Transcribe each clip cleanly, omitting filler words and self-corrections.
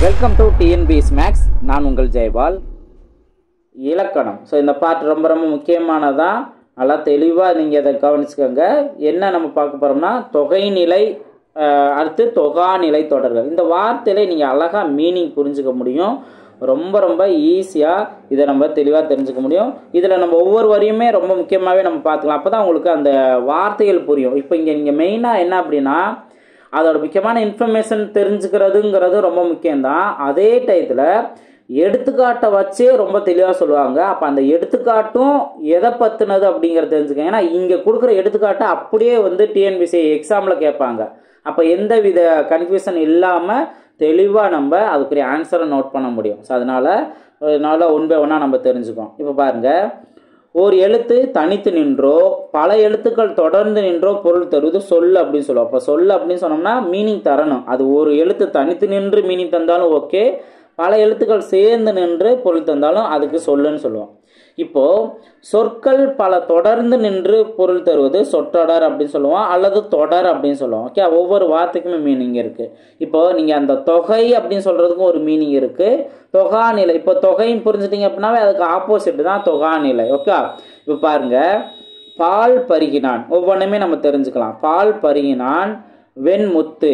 Welcome to TNPS maths. நான் உங்கள் ஜெயபால். இலக்கணம். ஸோ இந்த பார்ட் ரொம்ப ரொம்ப முக்கியமானதான். நல்லா தெளிவாக நீங்கள் இதை கவனிச்சுக்கோங்க. என்ன நம்ம பார்க்க போகிறோம்னா தொகைநிலை, அடுத்து தொகாநிலை தொடர்கள். இந்த வார்த்தையில நீங்கள் அழகாக மீனிங் புரிஞ்சுக்க முடியும். ரொம்ப ரொம்ப ஈஸியாக இதை நம்ம தெளிவாக தெரிஞ்சுக்க முடியும். இதில் நம்ம ஒவ்வொரு வரியுமே ரொம்ப முக்கியமாகவே நம்ம பார்த்துக்கலாம். அப்போ தான் உங்களுக்கு அந்த வார்த்தைகள் புரியும். இப்போ இங்கே நீங்கள் மெயினாக என்ன அப்படின்னா அதோட முக்கியமான இன்ஃபர்மேஷன் தெரிஞ்சுக்கிறதுங்கிறது ரொம்ப முக்கியம்தான். அதே டயத்தில் எடுத்துக்காட்டை வச்சே ரொம்ப தெளிவாக சொல்லுவாங்க. அப்போ அந்த எடுத்துக்காட்டும் எதை பற்றினது அப்படிங்கிறத தெரிஞ்சுக்கங்க. ஏன்னா இங்கே கொடுக்குற எடுத்துக்காட்டை அப்படியே டிஎன்பிஎஸ்சி எக்ஸாமில் கேட்பாங்க. அப்போ எந்த வித கன்ஃபியூஷன் இல்லாமல் தெளிவாக நம்ம அதுக்குரிய ஆன்சரை நோட் பண்ண முடியும். ஸோ அதனால் ஒன் பை ஒன்னாக நம்ம தெரிஞ்சுக்கோம். இப்போ பாருங்கள், ஒரு எழுத்து தனித்து நின்றோ பல எழுத்துக்கள் தொடர்ந்து நின்றோ பொருள் தருவது சொல் அப்படின்னு சொல்லுவோம். அப்போ சொல் அப்படின்னு சொன்னோம்னா மீனிங் தரணும். அது ஒரு எழுத்து தனித்து நின்று மீனிங் தந்தாலும் ஓகே, பல எழுத்துக்கள் சேர்ந்து நின்று பொருள் தந்தாலும் அதுக்கு சொல்லுன்னு சொல்லுவோம். இப்போ சொற்கள் பல தொடர்ந்து நின்று பொருள் தருவது சொற்றொடர் அப்படின்னு சொல்லுவோம், அல்லது தொடர் அப்படின்னு சொல்லுவோம். ஓகே, ஒவ்வொரு வார்த்தைக்குமே மீனிங் இருக்கு. இப்போ நீங்க அந்த தொகை அப்படின்னு சொல்றதுக்கும் ஒரு மீனிங் இருக்கு. தொகாநிலை, இப்போ தொகைன்னு புரிஞ்சுட்டீங்க அப்படின்னாவே அதுக்கு ஆப்போசிட் தான் தொகாநிலை. ஓகே, இப்போ பாருங்க, பால் பருகினான், ஒவ்வொன்றுமே நம்ம தெரிஞ்சுக்கலாம். பால் பருகினான், வெண்முத்து,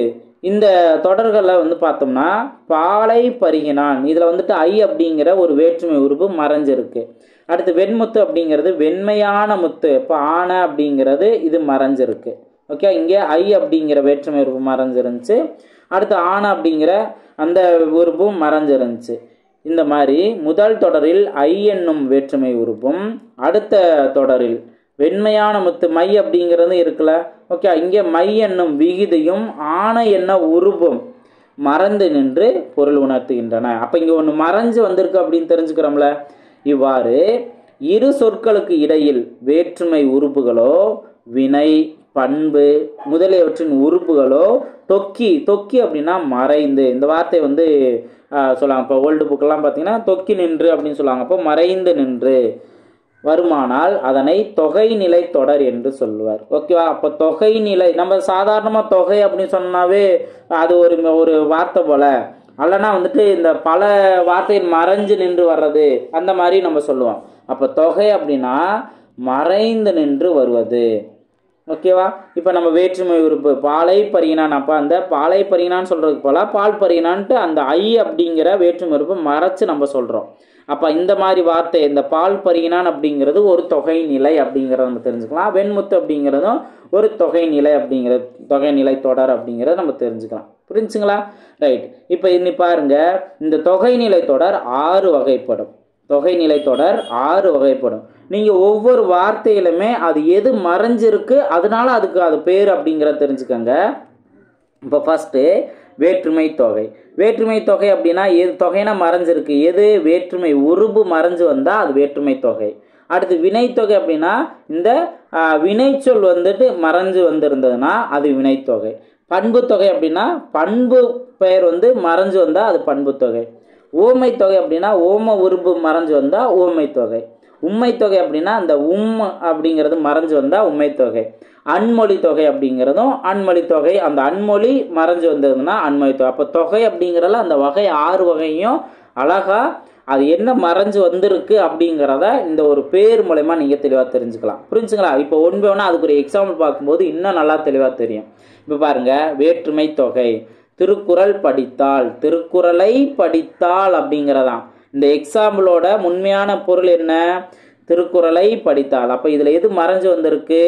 இந்த தொடர்களில் பார்த்தோம்னா பாலை பருகினான், இதில் ஐ அப்படிங்கிற ஒரு வேற்றுமை உருவு மறைஞ்சிருக்கு. அடுத்து வெண்முத்து அப்படிங்கிறது வெண்மையான முத்து, இப்போ ஆன அப்படிங்கிறது இது மறைஞ்சிருக்கு. ஓகே, இங்கே ஐ அப்படிங்கிற வேற்றுமை உருவு மறைஞ்சிருந்துச்சு. அடுத்து ஆன அப்படிங்கிற அந்த உருவும் மறைஞ்சிருந்துச்சு. இந்த மாதிரி முதல் தொடரில் ஐ என்னும் வேற்றுமை உருவும், அடுத்த தொடரில் வெண்மையான முத்து மை அப்படிங்கிறது இருக்குல்ல. ஓகே, இங்கே மை என்னும் விகுதியும் ஆன என்ன உருவும் மறைந்து நின்று பொருள் உணர்த்துகின்றன. அப்போ இங்கே ஒன்று மறைஞ்சு வந்திருக்கு அப்படின்னு தெரிஞ்சுக்கிறோம்ல. இவ்வாறு இரு சொற்களுக்கு இடையில் வேற்றுமை உறுப்புகளோ வினை பண்பு முதலியவற்றின் உறுப்புகளோ தொக்கி, தொக்கி அப்படின்னா மறைந்து, இந்த வார்த்தை சொல்லுவாங்க. இப்போ ஓல்டு புக்கெல்லாம் பார்த்தீங்கன்னா தொக்கி நின்று அப்படின்னு சொல்லுவாங்க. அப்போ மறைந்து நின்று வருமானால் அதனை தொகைநிலை தொடர் என்று சொல்லுவார். ஓகேவா? அப்போ தொகைநிலை, நம்ம சாதாரணமாக தொகை அப்படின்னு சொன்னாவே அது ஒரு வார்த்தை போல, அல்லனா இந்த பல வார்த்தையின் மறைஞ்சு நின்று வர்றது அந்த மாதிரி நம்ம சொல்லுவோம். அப்போ தொகை அப்படின்னா மறைந்து நின்று வருவது. ஓகேவா? இப்போ நம்ம வேற்றுமை உறுப்பு பாலை பருகினான், அப்போ அந்த பாலை பருகினான்னு சொல்றதுக்கு போல பால் பருகினான்ட்டு அந்த ஐ அப்படிங்கிற வேற்றுமை உறுப்பு மறைச்சு நம்ம சொல்றோம். அப்போ இந்த மாதிரி வார்த்தை, இந்த பால் பருகினான் அப்படிங்கிறது ஒரு தொகை நிலை அப்படிங்கிறத நம்ம தெரிஞ்சுக்கலாம். வெண்முத்து அப்படிங்கிறதும் ஒரு தொகை நிலை அப்படிங்கிறது, தொகை நிலை தொடர் அப்படிங்கிறத நம்ம தெரிஞ்சுக்கலாம். புரிஞ்சுங்களா? ரைட். இப்போ இன்னி பாருங்க, இந்த தொகைநிலை தொடர் 6 வகைப்படும். தொகைநிலை தொடர் 6 வகைப்படும். நீங்க ஒவ்வொரு வார்த்தையிலுமே அது எது மறைஞ்சிருக்கு, அதனால அதுக்கு அது பேர் அப்படிங்கிறத தெரிஞ்சுக்கோங்க. இப்போ ஃபர்ஸ்ட் வேற்றுமை தொகை. வேற்றுமை தொகை அப்படின்னா எது தொகைனா மறைஞ்சிருக்கு, எது வேற்றுமை உருபு மறைஞ்சு வந்தா அது வேற்றுமை தொகை. அடுத்து வினைத்தொகை அப்படின்னா இந்த வினைச்சொல் மறைஞ்சு வந்திருந்ததுன்னா அது வினைத்தொகை. பண்பு தொகை அப்படின்னா பண்பு பெயர் மறைஞ்சு வந்தா அது பண்பு தொகை. ஓமை தொகை அப்படின்னா ஓம உருபு மறைஞ்சு வந்தா ஓமை தொகை. உண்மை தொகை அப்படின்னா அந்த அப்படிங்கிறது மறைஞ்சு வந்தா உண்மை தொகை. அன்மொழி தொகை அப்படிங்கிறதும் அன்மொழி தொகை, அந்த அன்மொழி மறைஞ்சு வந்ததுன்னா அன்மொழி தொகை. அப்போ தொகை அப்படிங்கிறதுல அந்த வகை 6 வகையும் அழகா அது என்ன மறைஞ்சு வந்திருக்கு அப்படிங்கிறத இந்த ஒரு பேர் மூலமா நீங்க தெளிவாக தெரிஞ்சுக்கலாம். புரிஞ்சுங்களா? இப்போ ஒன் பை ஒன்னா அதுக்கு ஒரு எக்ஸாம்பிள் பார்க்கும்போது இன்னும் நல்லா தெளிவாக தெரியும். இப்போ பாருங்க, வேற்றுமை தொகை திருக்குறள் படித்தால், திருக்குறளை படித்தால் அப்படிங்கிறதான் இந்த எக்ஸாம்பிளோட உண்மையான பொருள் என்ன? திருக்குறளை படித்தால். அப்போ இதுல எது மறைஞ்சு வந்திருக்கு?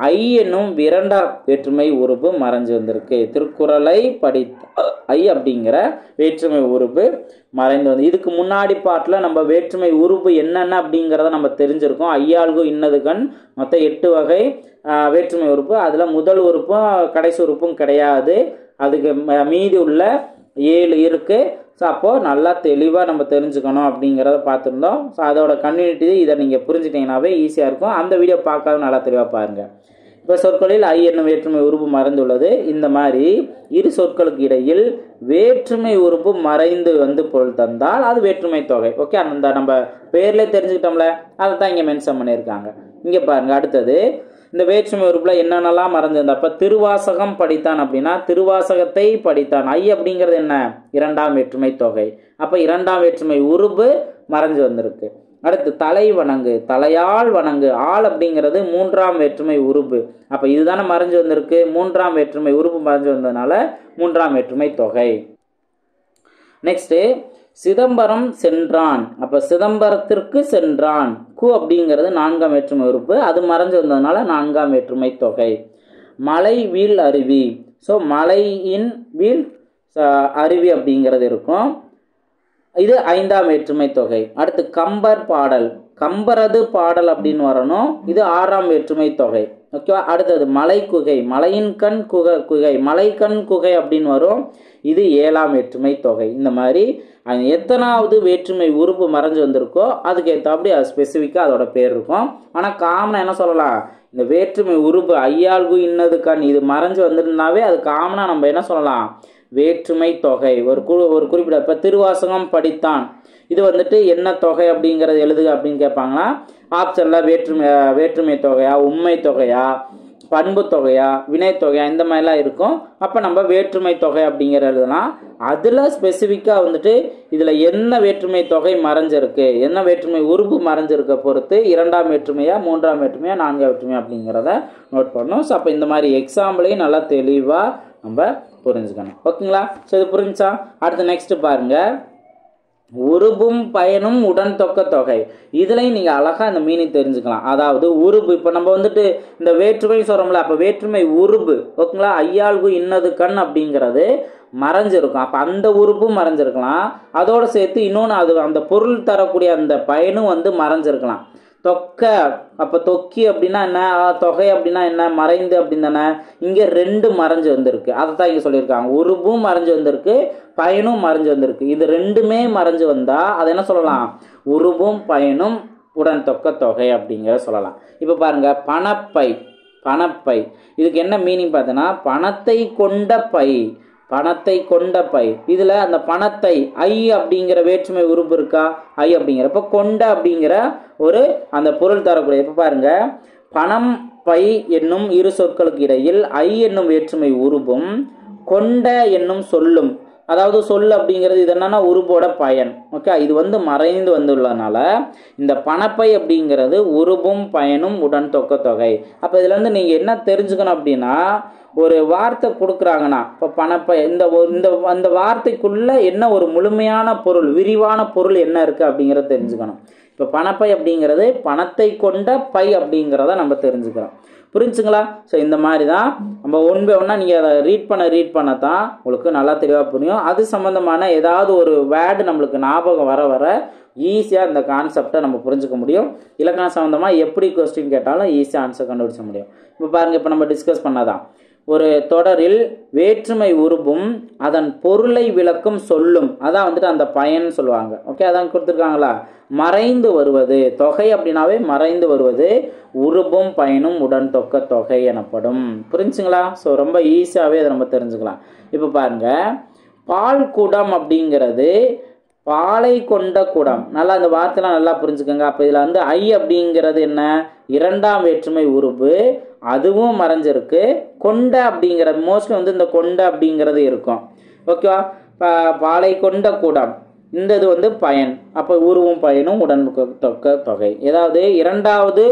ஐ என்னும் இரண்டாம் வேற்றுமை உறுப்பு மறைஞ்சு வந்திருக்கு. திருக்குறளை படித்தால் ஐ அப்படிங்கிற வேற்றுமை உறுப்பு மறைந்து வந்து, இதுக்கு முன்னாடி பாட்டில் நம்ம வேற்றுமை உறுப்பு என்னென்ன அப்படிங்கிறத நம்ம தெரிஞ்சிருக்கோம். ஐயாள்கு இன்னது கண், மொத்தம் 8 வகை வேற்றுமை உறுப்பு. அதுல முதல் உறுப்பும் கடைசி உறுப்பும் கிடையாது, அதுக்கு மீதி உள்ள 7 இருக்கு. ஸோ அப்போது நல்லா தெளிவாக நம்ம தெரிஞ்சுக்கணும் அப்படிங்கிறத பார்த்துருந்தோம். ஸோ அதோட கம்யூனிட்டி இதை நீங்கள் புரிஞ்சுட்டிங்கனாவே ஈஸியாக இருக்கும். அந்த வீடியோ பார்க்காத நல்லா தெளிவாக பாருங்கள். இப்போ சொற்களில் ஐ என்னும் வேற்றுமை உறுப்பு மறைந்துள்ளது. இந்த மாதிரி இரு சொற்களுக்கு இடையில் வேற்றுமை உறுப்பு மறைந்து பொருள் தந்தால் அது வேற்றுமை தொகை. ஓகே, அந்த நம்ம பேர்லேயே தெரிஞ்சுக்கிட்டோம்ல, அதை தான் இங்கே மென்ஷன் பண்ணியிருக்காங்க. இங்கே பாருங்கள், அடுத்தது இந்த வேற்றுமை உறுப்புல என்னென்னலாம் மறைஞ்சிருந்தா, அப்ப திருவாசகம் படித்தான் அப்படின்னா திருவாசகத்தை படித்தான். ஐ அப்படிங்கிறது என்ன, இரண்டாம் வேற்றுமை தொகை. அப்ப இரண்டாம் வேற்றுமை உறுப்பு மறைஞ்சு வந்திருக்கு. அடுத்து தலை வணங்கு, தலையால் வணங்கு, ஆள் அப்படிங்கிறது மூன்றாம் வேற்றுமை உறுப்பு. அப்ப இதுதானே மறைஞ்சு வந்திருக்கு, மூன்றாம் வேற்றுமை உறுப்பு மறைஞ்சு வந்ததுனால மூன்றாம் வேற்றுமை தொகை. நெக்ஸ்ட் சிதம்பரம் சென்றான், அப்ப சிதம்பரத்திற்கு சென்றான், கு அப்படிங்கிறது நான்காம் வேற்றுமை உறுப்பு, அது மறைஞ்சு வந்ததுனால நான்காம் வேற்றுமை தொகை. மலை வீழ் அருவி, ஸோ மலையின் வீழ் அருவி அப்படிங்கிறது இருக்கும், இது ஐந்தாம் வேற்றுமை தொகை. அடுத்து கம்பர் பாடல், கம்பரது பாடல் அப்படின்னு வரணும், இது ஆறாம் வேற்றுமை தொகை. ஓகேவா. அடுத்தது மலை குகை, மலையின் கண் குகை, மலை கண் குகை அப்படின்னு வரும், இது ஏழாம் வேற்றுமை தொகை. இந்த மாதிரி எத்தனாவது வேற்றுமை உறுப்பு மறைஞ்சு வந்திருக்கோ அதுக்கு ஏற்றாப்படி அது ஸ்பெசிஃபிக்காக அதோட பேர் இருக்கும். ஆனால் காமனாக என்ன சொல்லலாம், இந்த வேற்றுமை உறுப்பு ஐயாள்கு இன்னது கண் இது மறைஞ்சு வந்துருந்தாவே அது காமனாக நம்ம என்ன சொல்லலாம், வேற்றுமை தொகை. ஒரு குறிப்பிட்ட இப்போ திருவாசகம் படித்தான், இது வந்துட்டு என்ன தொகை அப்படிங்கிறது எழுதுக அப்படின்னு கேட்பாங்கன்னா ஆப்ஷனில் வேற்றுமை தொகையா, உண்மை தொகையா, பண்பு தொகையா, வினை தொகையா, இந்த மாதிரிலாம் இருக்கும். அப்போ நம்ம வேற்றுமை தொகை அப்படிங்கிறதுனா அதில் ஸ்பெசிஃபிக்காக வந்துட்டு இதில் என்ன வேற்றுமை தொகை மறைஞ்சிருக்கு, என்ன வேற்றுமை உறுப்பு மறைஞ்சிருக்க பொறுத்து இரண்டாம் வேற்றுமையா, மூன்றாம் வேற்றுமையா, நான்காம் வேற்றுமையா அப்படிங்கிறத நோட் பண்ணணும். ஸோ அப்போ இந்த மாதிரி எக்ஸாம்பிளையும் நல்லா தெளிவாக நம்ம புரிஞ்சுக்கணும். ஓகேங்களா. ஸோ இது புரிஞ்சா அடுத்து நெக்ஸ்ட் பாருங்க, உருபும் பயனும் உடன் தொக்க தொகை. இதுலையும் நீங்கள் அழகாக இந்த மீனிங் தெரிஞ்சுக்கலாம். அதாவது உருபு, இப்போ நம்ம வந்துட்டு இந்த வேற்றுமை சொல்கிறோம்ல, அப்போ வேற்றுமை உருபு ஓகேங்களா, ஐயாள்கு இன்னது கண் அப்படிங்கிறது மறைஞ்சிருக்கும். அப்போ அந்த உறுப்பும் மறைஞ்சிருக்கலாம், அதோடு சேர்த்து இன்னொன்று அது அந்த பொருள் தரக்கூடிய அந்த பயனும் வந்து மறைஞ்சிருக்கலாம். தொக்க, அப்போ தொக்கி அப்படின்னா என்ன, தொகை அப்படின்னா என்ன, மறைந்து அப்படின்னு தானே. இங்கே ரெண்டு மறைஞ்சு வந்திருக்கு, அதை தான் இங்கே சொல்லியிருக்காங்க. உருபும் மறைஞ்சு வந்திருக்கு, பயனும் மறைஞ்சு வந்திருக்கு. இது ரெண்டுமே மறைஞ்சு வந்தால் அதை என்ன சொல்லலாம், உருபும் பயனும் உடன் தொக்க தொகை அப்படிங்கிற சொல்லலாம். இப்போ பாருங்க, பணப்பை, பணப்பை இதுக்கு என்ன மீனிங் பார்த்தீங்கன்னா பணத்தை கொண்ட பை, பணத்தை கொண்ட பை. இதில் அந்த பணத்தை ஐ அப்படிங்கிற வேற்றுமை உறுப்பு இருக்கா, ஐ அப்படிங்கிறப்ப கொண்ட அப்படிங்கிற ஒரு அந்த பொருள் தரக்கூடிய. இப்போ பாருங்க, பணம் பை என்னும் இரு சொற்களுக்கு இடையில் ஐ என்னும் வேற்றுமை உருபும் கொண்ட என்னும் சொல்லும், அதாவது சொல் அப்படிங்கிறது இது என்னன்னா உருபோட பயன். ஓகே, இது வந்து மறைந்து வந்துள்ளனால இந்த பணப்பை அப்படிங்கிறது உருபும் பயனும் உடன் தொக்க தொகை. அப்போ இதுல இருந்து நீங்க என்ன தெரிஞ்சுக்கணும் அப்படின்னா, ஒரு வார்த்தை கொடுக்குறாங்கன்னா இப்போ பணப்பை, இந்த வார்த்தைக்குள்ள என்ன ஒரு முழுமையான பொருள், விரிவான பொருள் என்ன இருக்கு அப்படிங்கிறத தெரிஞ்சுக்கணும். இப்போ பணப்பை அப்படிங்கிறது பணத்தை கொண்ட பை அப்படிங்கிறத நம்ம தெரிஞ்சுக்கிறோம். புரிஞ்சுங்களா. ஸோ இந்த மாதிரி தான் நம்ம ஒன் பை ஒன்னா நீங்கள் அதை ரீட் பண்ண தான் உங்களுக்கு நல்லா தெளிவாக புரியும். அது சம்மந்தமான ஏதாவது ஒரு வேர்டு நம்மளுக்கு ஞாபகம் வர ஈஸியாக இந்த கான்செப்டை நம்ம புரிஞ்சுக்க முடியும். இலக்கணம் சம்மந்தமாக எப்படி கொஸ்டின் கேட்டாலும் ஈஸியாக ஆன்சர் கண்டுபிடிச்ச முடியும். இப்போ பாருங்கள், இப்போ நம்ம டிஸ்கஸ் பண்ணதான் ஒரு தொடரில் வேற்றுமை உருபும் அதன் பொருளை விளக்கும் சொல்லும், அதான் வந்துட்டு அந்த பயன் சொல்லுவாங்க. ஓகே, அதான் கொடுத்துருக்காங்களா, மறைந்து வருவது தொகை அப்படின்னாவே மறைந்து வருவது உருபும் பயனும் உடன் தொக்க தொகை எனப்படும். புரிஞ்சுங்களா. ஸோ ரொம்ப ஈஸியாகவே அதை நம்ம தெரிஞ்சுக்கலாம். இப்போ பாருங்க, பால் குடம் அப்படிங்கிறது பாலை கொண்ட குடம். நல்லா இந்த வார்த்தைலாம் நல்லா புரிஞ்சுக்கோங்க. அப்போ இதில் வந்து ஐ அப்படிங்கிறது என்ன, இரண்டாம் வேற்றுமை உருபு, அதுவும் மறைஞ்சிருக்கு. கொண்ட அப்படிங்கிறது மோஸ்ட்லி வந்து இந்த கொண்ட அப்படிங்கிறது இருக்கும். ஓகேவா. பாலை கொண்ட குடம், இந்த இது வந்து பயன். அப்போ உருவும் பயனும் உடன் தொக்க தொகை. ஏதாவது இரண்டாவது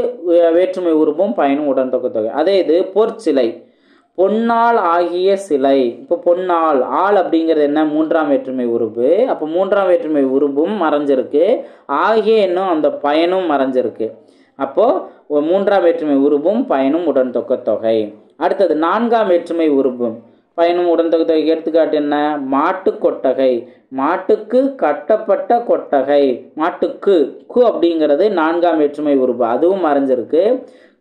வேற்றுமை உருவும் பயனும் உடன் தொக்க தொகை. அதே இது பொற்சிலை, பொன்னால் ஆகிய சிலை. இப்போ பொன்னால், ஆள் அப்படிங்கிறது என்ன, மூன்றாம் வேற்றுமை உருவு. அப்போ மூன்றாம் வேற்றுமை உருவும் மறைஞ்சிருக்கு, ஆகிய என்னும் அந்த பயனும் மறைஞ்சிருக்கு. அப்போது மூன்றாம் வேற்றுமை உருவும் பயனும் உடன் தொக்க தொகை. அடுத்தது நான்காம் வேற்றுமை உருவும் பயனும் உடன் தொக்க தொகை. எடுத்துக்காட்டு என்ன, மாட்டு கொட்டகை, மாட்டுக்கு கட்டப்பட்ட கொட்டகை. மாட்டுக்கு கு அப்படிங்கிறது நான்காம் வேற்றுமை உருவு, அதுவும் மறைஞ்சிருக்கு.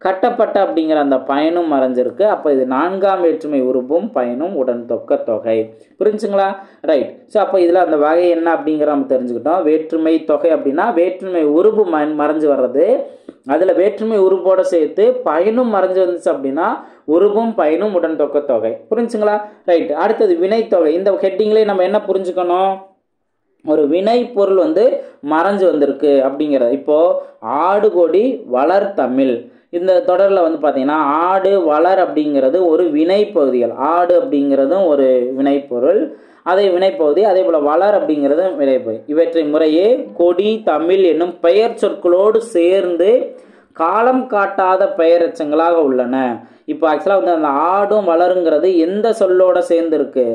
கட்டப்பட்ட அப்படிங்கிற அந்த பயனும் மறைஞ்சிருக்கு. அப்போ இது நான்காம் வேற்றுமை உருவும் பயனும் உடன் தொக்க தொகை. புரிஞ்சுங்களா. ரைட். ஸோ அப்போ இதில் அந்த வகை என்ன அப்படிங்கிற நம்ம தெரிஞ்சுக்கிட்டோம். வேற்றுமை தொகை அப்படின்னா வேற்றுமை உருவு மறைஞ்சு வர்றது, அதில் வேற்றுமை உருவோட சேர்த்து பயனும் மறைஞ்சு வந்துச்சு அப்படின்னா உருவும் பயனும் உடன் தொக்க தொகை. புரிஞ்சுங்களா. ரைட். அடுத்தது வினைத்தொகை. இந்த ஹெட்டிங்லேயே நம்ம என்ன புரிஞ்சுக்கணும், ஒரு வினை பொருள் வந்து மறைஞ்சு வந்திருக்கு அப்படிங்கிறது. இப்போ ஆடு கொடி வளர் தமிழ், இந்த தொடரில் வந்து பார்த்தீங்கன்னா ஆடு வளர் அப்படிங்கிறது ஒரு வினைப்பகுதிகள். ஆடு அப்படிங்கிறதும் ஒரு வினைப்பொருள், அதே வினைப்பகுதி. அதே போல் வளர் அப்படிங்கிறதும் வினைப்பகுதி. இவற்றை முறையே கொடி தமிழ் என்னும் பெயர் சொற்களோடு சேர்ந்து காலம் காட்டாத பெயரெச்சங்களாக உள்ளன. இப்போ ஆக்சுவலாக வந்து அந்த ஆடும் வளருங்கிறது எந்த சொல்லோட சேர்ந்துருக்கு?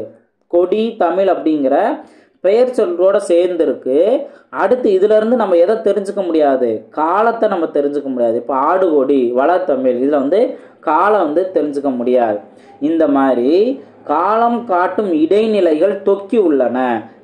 கொடி தமிழ் அப்படிங்கிற பெயர் சொல்லோட சேர்ந்துருக்கு. அடுத்து இதுல இருந்து நம்ம எதை தெரிஞ்சுக்க முடியாது? காலத்தை நம்ம தெரிஞ்சுக்க முடியாது. இப்போ ஆடு கொடி வளர் தமிழ் இதில் வந்து காலம் வந்து தெரிஞ்சுக்க முடியாது. இந்த மாதிரி காலம் காட்டும் இடைநிலைகள் தொக்கி உள்ளன.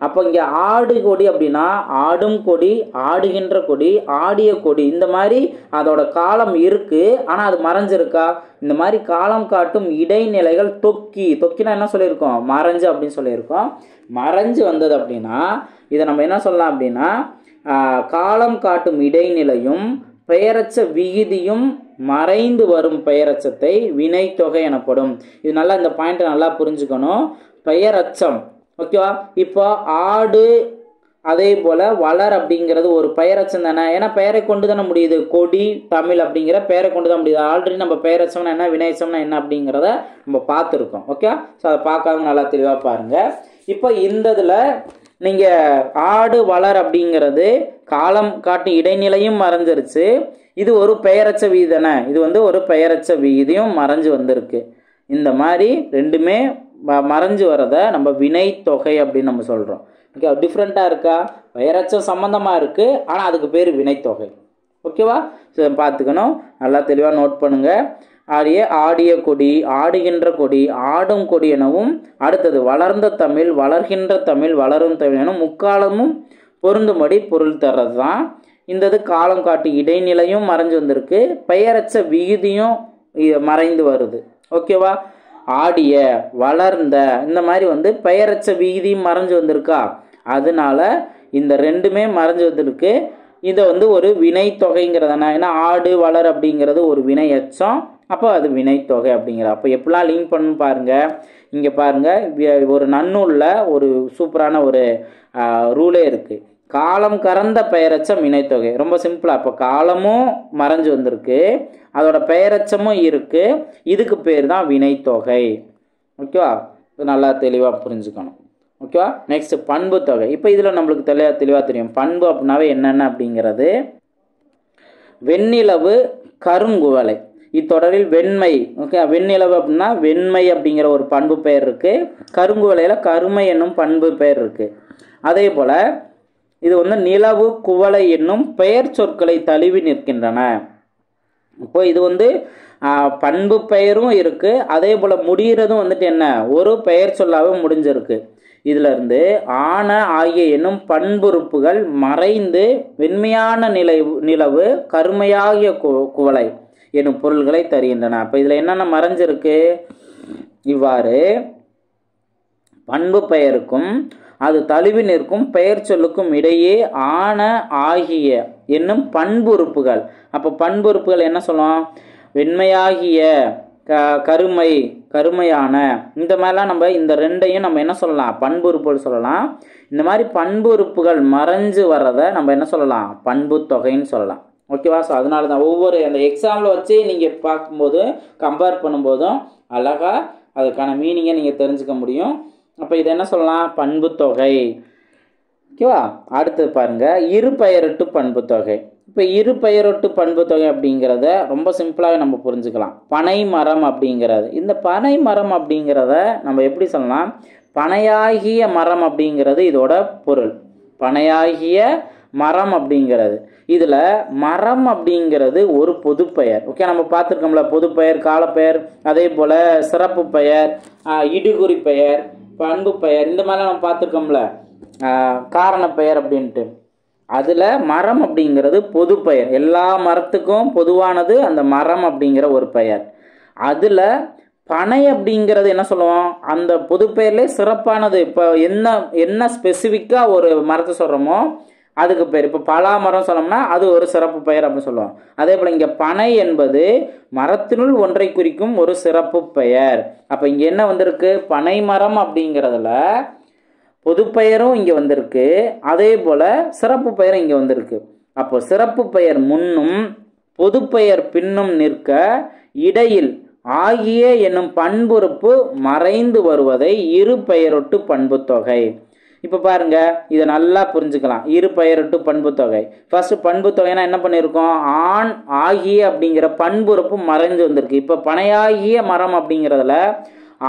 அப்போ இங்கே ஆடு கொடி அப்படின்னா ஆடும் கொடி, ஆடுகின்ற கொடி, ஆடிய கொடி, இந்த மாதிரி அதோட காலம் இருக்கு. ஆனால் அது மறைஞ்சிருக்கா? இந்த மாதிரி காலம் காட்டும் இடைநிலைகள் தொக்கினா என்ன சொல்லியிருக்கோம்? மறைஞ்சு அப்படின்னு சொல்லியிருக்கோம். மறைஞ்சு வந்தது அப்படின்னா இதை நம்ம என்ன சொல்லலாம் அப்படின்னா காலம் காட்டும் இடைநிலையும் பெயரச்ச விகுதியும் மறைந்து வரும் பெயரச்சத்தை வினைத்தொகை எனப்படும். இது நல்லா இந்த பாயிண்ட் நல்லா புரிஞ்சுக்கணும். பெயரச்சம் ஓகேவா? இப்போ ஆடு அதே போல் வளர் அப்படிங்கிறது ஒரு பெயரச்சம் தானே. ஏன்னா பெயரை கொண்டு தானே முடியுது. கொடி தமிழ் அப்படிங்கிற பெயரை கொண்டு தான் முடியுது. ஆல்ரெடி நம்ம பெயரச்சம்னா என்ன, வினைச்சம்னா என்ன அப்படிங்கிறத நம்ம பார்த்துருக்கோம். ஓகே, ஸோ அதை பார்க்காம நல்லா தெளிவாக பாருங்கள். இப்போ இந்த இதில் நீங்கள் ஆடு வளர் அப்படிங்கிறது காலம் காட்டும் இடைநிலையும் மறைஞ்சிருச்சு. இது ஒரு பெயரச்ச விகுதி தானே. இது வந்து ஒரு பெயரச்ச விகுதியும் மறைஞ்சு வந்திருக்கு. இந்த மாதிரி ரெண்டுமே மறைஞ்சு வரதை நம்ம வினைத்தொகை அப்படின்னு நம்ம சொல்கிறோம். ஓகே, டிஃப்ரெண்ட்டாக இருக்கா? பெயரச்சம் சம்மந்தமாக இருக்குது, ஆனால் அதுக்கு பேர் வினைத்தொகை. ஓகேவா? ஸோ பார்த்துக்கணும், நல்லா தெளிவாக நோட் பண்ணுங்கள். ஆடிய கொடி, ஆடுகின்ற கொடி, ஆடும் கொடி எனவும், அடுத்தது வளர்ந்த தமிழ், வளர்கின்ற தமிழ், வளரும் தமிழ் எனும் முக்காலமும் பொருந்தும்படி பொருள் தர்றது தான். இந்த இது காலம் காட்டு இடைநிலையும் மறைஞ்சு வந்திருக்கு, பெயரச்ச விகுதியும் மறைந்து வருது. ஓகேவா? ஆடிய, வளர்ந்த, இந்த மாதிரி வந்து பெயரச்ச விகுதியும் மறைஞ்சு வந்திருக்கா. அதனால இந்த ரெண்டுமே மறைஞ்சு வந்திருக்கு. இதை வந்து ஒரு வினைத்தொகைங்கிறதான. ஏன்னா ஆடு வளர் அப்படிங்கிறது ஒரு வினையச்சம், அப்போ அது வினைத்தொகை அப்படிங்கிற. அப்போ எப்படிலாம் லிங்க் பண்ணு பாருங்க. இங்கே பாருங்க, ஒரு நன்னூலில் ஒரு சூப்பரான ஒரு ரூலே இருக்குது. காலம் கறந்த பெயரச்சம் வினைத்தொகை. ரொம்ப சிம்பிளாக, அப்போ காலமும் மறைஞ்சு வந்திருக்கு, அதோட பெயரச்சமும் இருக்குது, இதுக்கு பேர் தான் வினைத்தொகை. ஓகேவா? நல்லா தெளிவாக புரிஞ்சுக்கணும். ஓகேவா? நெக்ஸ்ட் பண்பு தொகை. இப்போ இதில் நம்மளுக்கு தெளிவாக தெரியும் பண்பு அப்படின்னாவே என்னென்ன அப்படிங்கிறது. வெண்ணிலவு, கருங்குவளை. இத்தொடரில் வெண்மை. ஓகே, வெண்ணிலவு அப்படின்னா வெண்மை அப்படிங்கிற ஒரு பண்பு பெயர் இருக்குது. கருங்குவளையில் கருமை என்னும் பண்பு பெயர் இருக்குது. அதே போல் இது வந்து நிலவு, குவளை என்னும் பெயர் சொற்களை தழுவி நிற்கின்றன. இப்போ இது வந்து பண்பு பெயரும் இருக்குது, அதே போல் முடிகிறதும் வந்துட்டு என்ன, ஒரு பெயர் சொல்லாவே முடிஞ்சிருக்கு. இதுல இருந்து ஆன ஆகிய என்னும் பண்புறுப்புகள் மறைந்து வெண்மையான நிலவு, கருமையாகிய குவளை என்னும் பொருள்களை தருகின்றன. அப்போ இதில் என்னென்ன மறைஞ்சிருக்கு? இவ்வாறு பண்பு பெயருக்கும் அது தழுவி நிற்கும் பெயர் சொல்லுக்கும் இடையே ஆன ஆகிய என்னும் பண்புறுப்புகள். அப்போ பண்புறுப்புகள் என்ன சொல்லலாம்? வெண்மையாகிய, கருமை, கருமையான, இந்த மாதிரிலாம் நம்ம இந்த ரெண்டையும் நம்ம என்ன சொல்லலாம்? பண்புறுப்புகள் சொல்லலாம். இந்த மாதிரி பண்புறுப்புகள் மறைஞ்சு வர்றதை நம்ம என்ன சொல்லலாம்? பண்பு தொகைன்னு சொல்லலாம். ஓகேவா? ஸோ அதனால தான் ஒவ்வொரு அந்த எக்ஸாமில் வச்சு நீங்கள் பார்க்கும்போது கம்பேர் பண்ணும்போதும் அழகாக அதுக்கான மீனிங்கை நீங்கள் தெரிஞ்சுக்க முடியும். அப்போ இதை என்ன சொல்லலாம்? பண்பு தொகை. ஓகேவா? அடுத்தது பாருங்கள், இரு பெயரொட்டு பண்பு தொகை. இப்போ இரு பெயரொட்டு பண்பு தொகை அப்படிங்கிறத ரொம்ப சிம்பிளாக நம்ம புரிஞ்சுக்கலாம். பனை மரம் அப்படிங்கிறது, இந்த பனை மரம் அப்படிங்கிறத நம்ம எப்படி சொல்லலாம்? பனையாகிய மரம் அப்படிங்கிறது இதோட பொருள். பனையாகிய மரம் அப்படிங்கிறது, இதில் மரம் அப்படிங்கிறது ஒரு பொது பெயர். ஓகே, நம்ம பார்த்துருக்கோம்ல, பொது பெயர், காலப்பெயர், அதே போல் சிறப்பு பெயர், இடுகுறி பெயர், பண்பு பெயர், இந்த மாதிரிலாம் நம்ம பார்த்துருக்கோம்ல, காரண பெயர் அப்படின்ட்டு. அதில் மரம் அப்படிங்கிறது பொது பெயர், எல்லா மரத்துக்கும் பொதுவானது அந்த மரம் அப்படிங்கிற ஒரு பெயர். அதில் பனை அப்படிங்கிறது என்ன சொல்லுவோம்? அந்த பொது பெயர்லேயே சிறப்பானது. இப்போ என்ன ஸ்பெசிஃபிக்காக ஒரு மரத்தை சொல்கிறோமோ அதுக்கு பேர். இப்போ பலா மரம் சொல்லணும்னா அது ஒரு சிறப்பு பெயர் அப்படின்னு சொல்லுவோம். அதே போல் இங்கே பனை என்பது மரத்தினுள் ஒன்றை குறிக்கும் ஒரு சிறப்பு பெயர். அப்போ இங்கே என்ன வந்திருக்கு? பனை மரம் அப்படிங்கிறதுல பொது பெயரும் இங்கே வந்திருக்கு, அதே போல் சிறப்பு பெயரும் இங்கே வந்திருக்கு. அப்போ சிறப்பு பெயர் முன்னும் பொதுப்பெயர் பின்னும் நிற்க இடையில் ஆகிய என்னும் பண்புறுப்பு மறைந்து வருவதை இரு பெயரொட்டு பண்பு தொகை. இப்போ பாருங்க, இதை நல்லா புரிஞ்சுக்கலாம். இரு பெயரொட்டு பண்பு தொகை. ஃபர்ஸ்ட் பண்பு தொகைனா என்ன பண்ணியிருக்கோம், ஆண் ஆகிய அப்படிங்கிற பண்புறுப்பு மறைஞ்சு வந்திருக்கு. இப்போ பனையாகிய மரம் அப்படிங்கிறதுல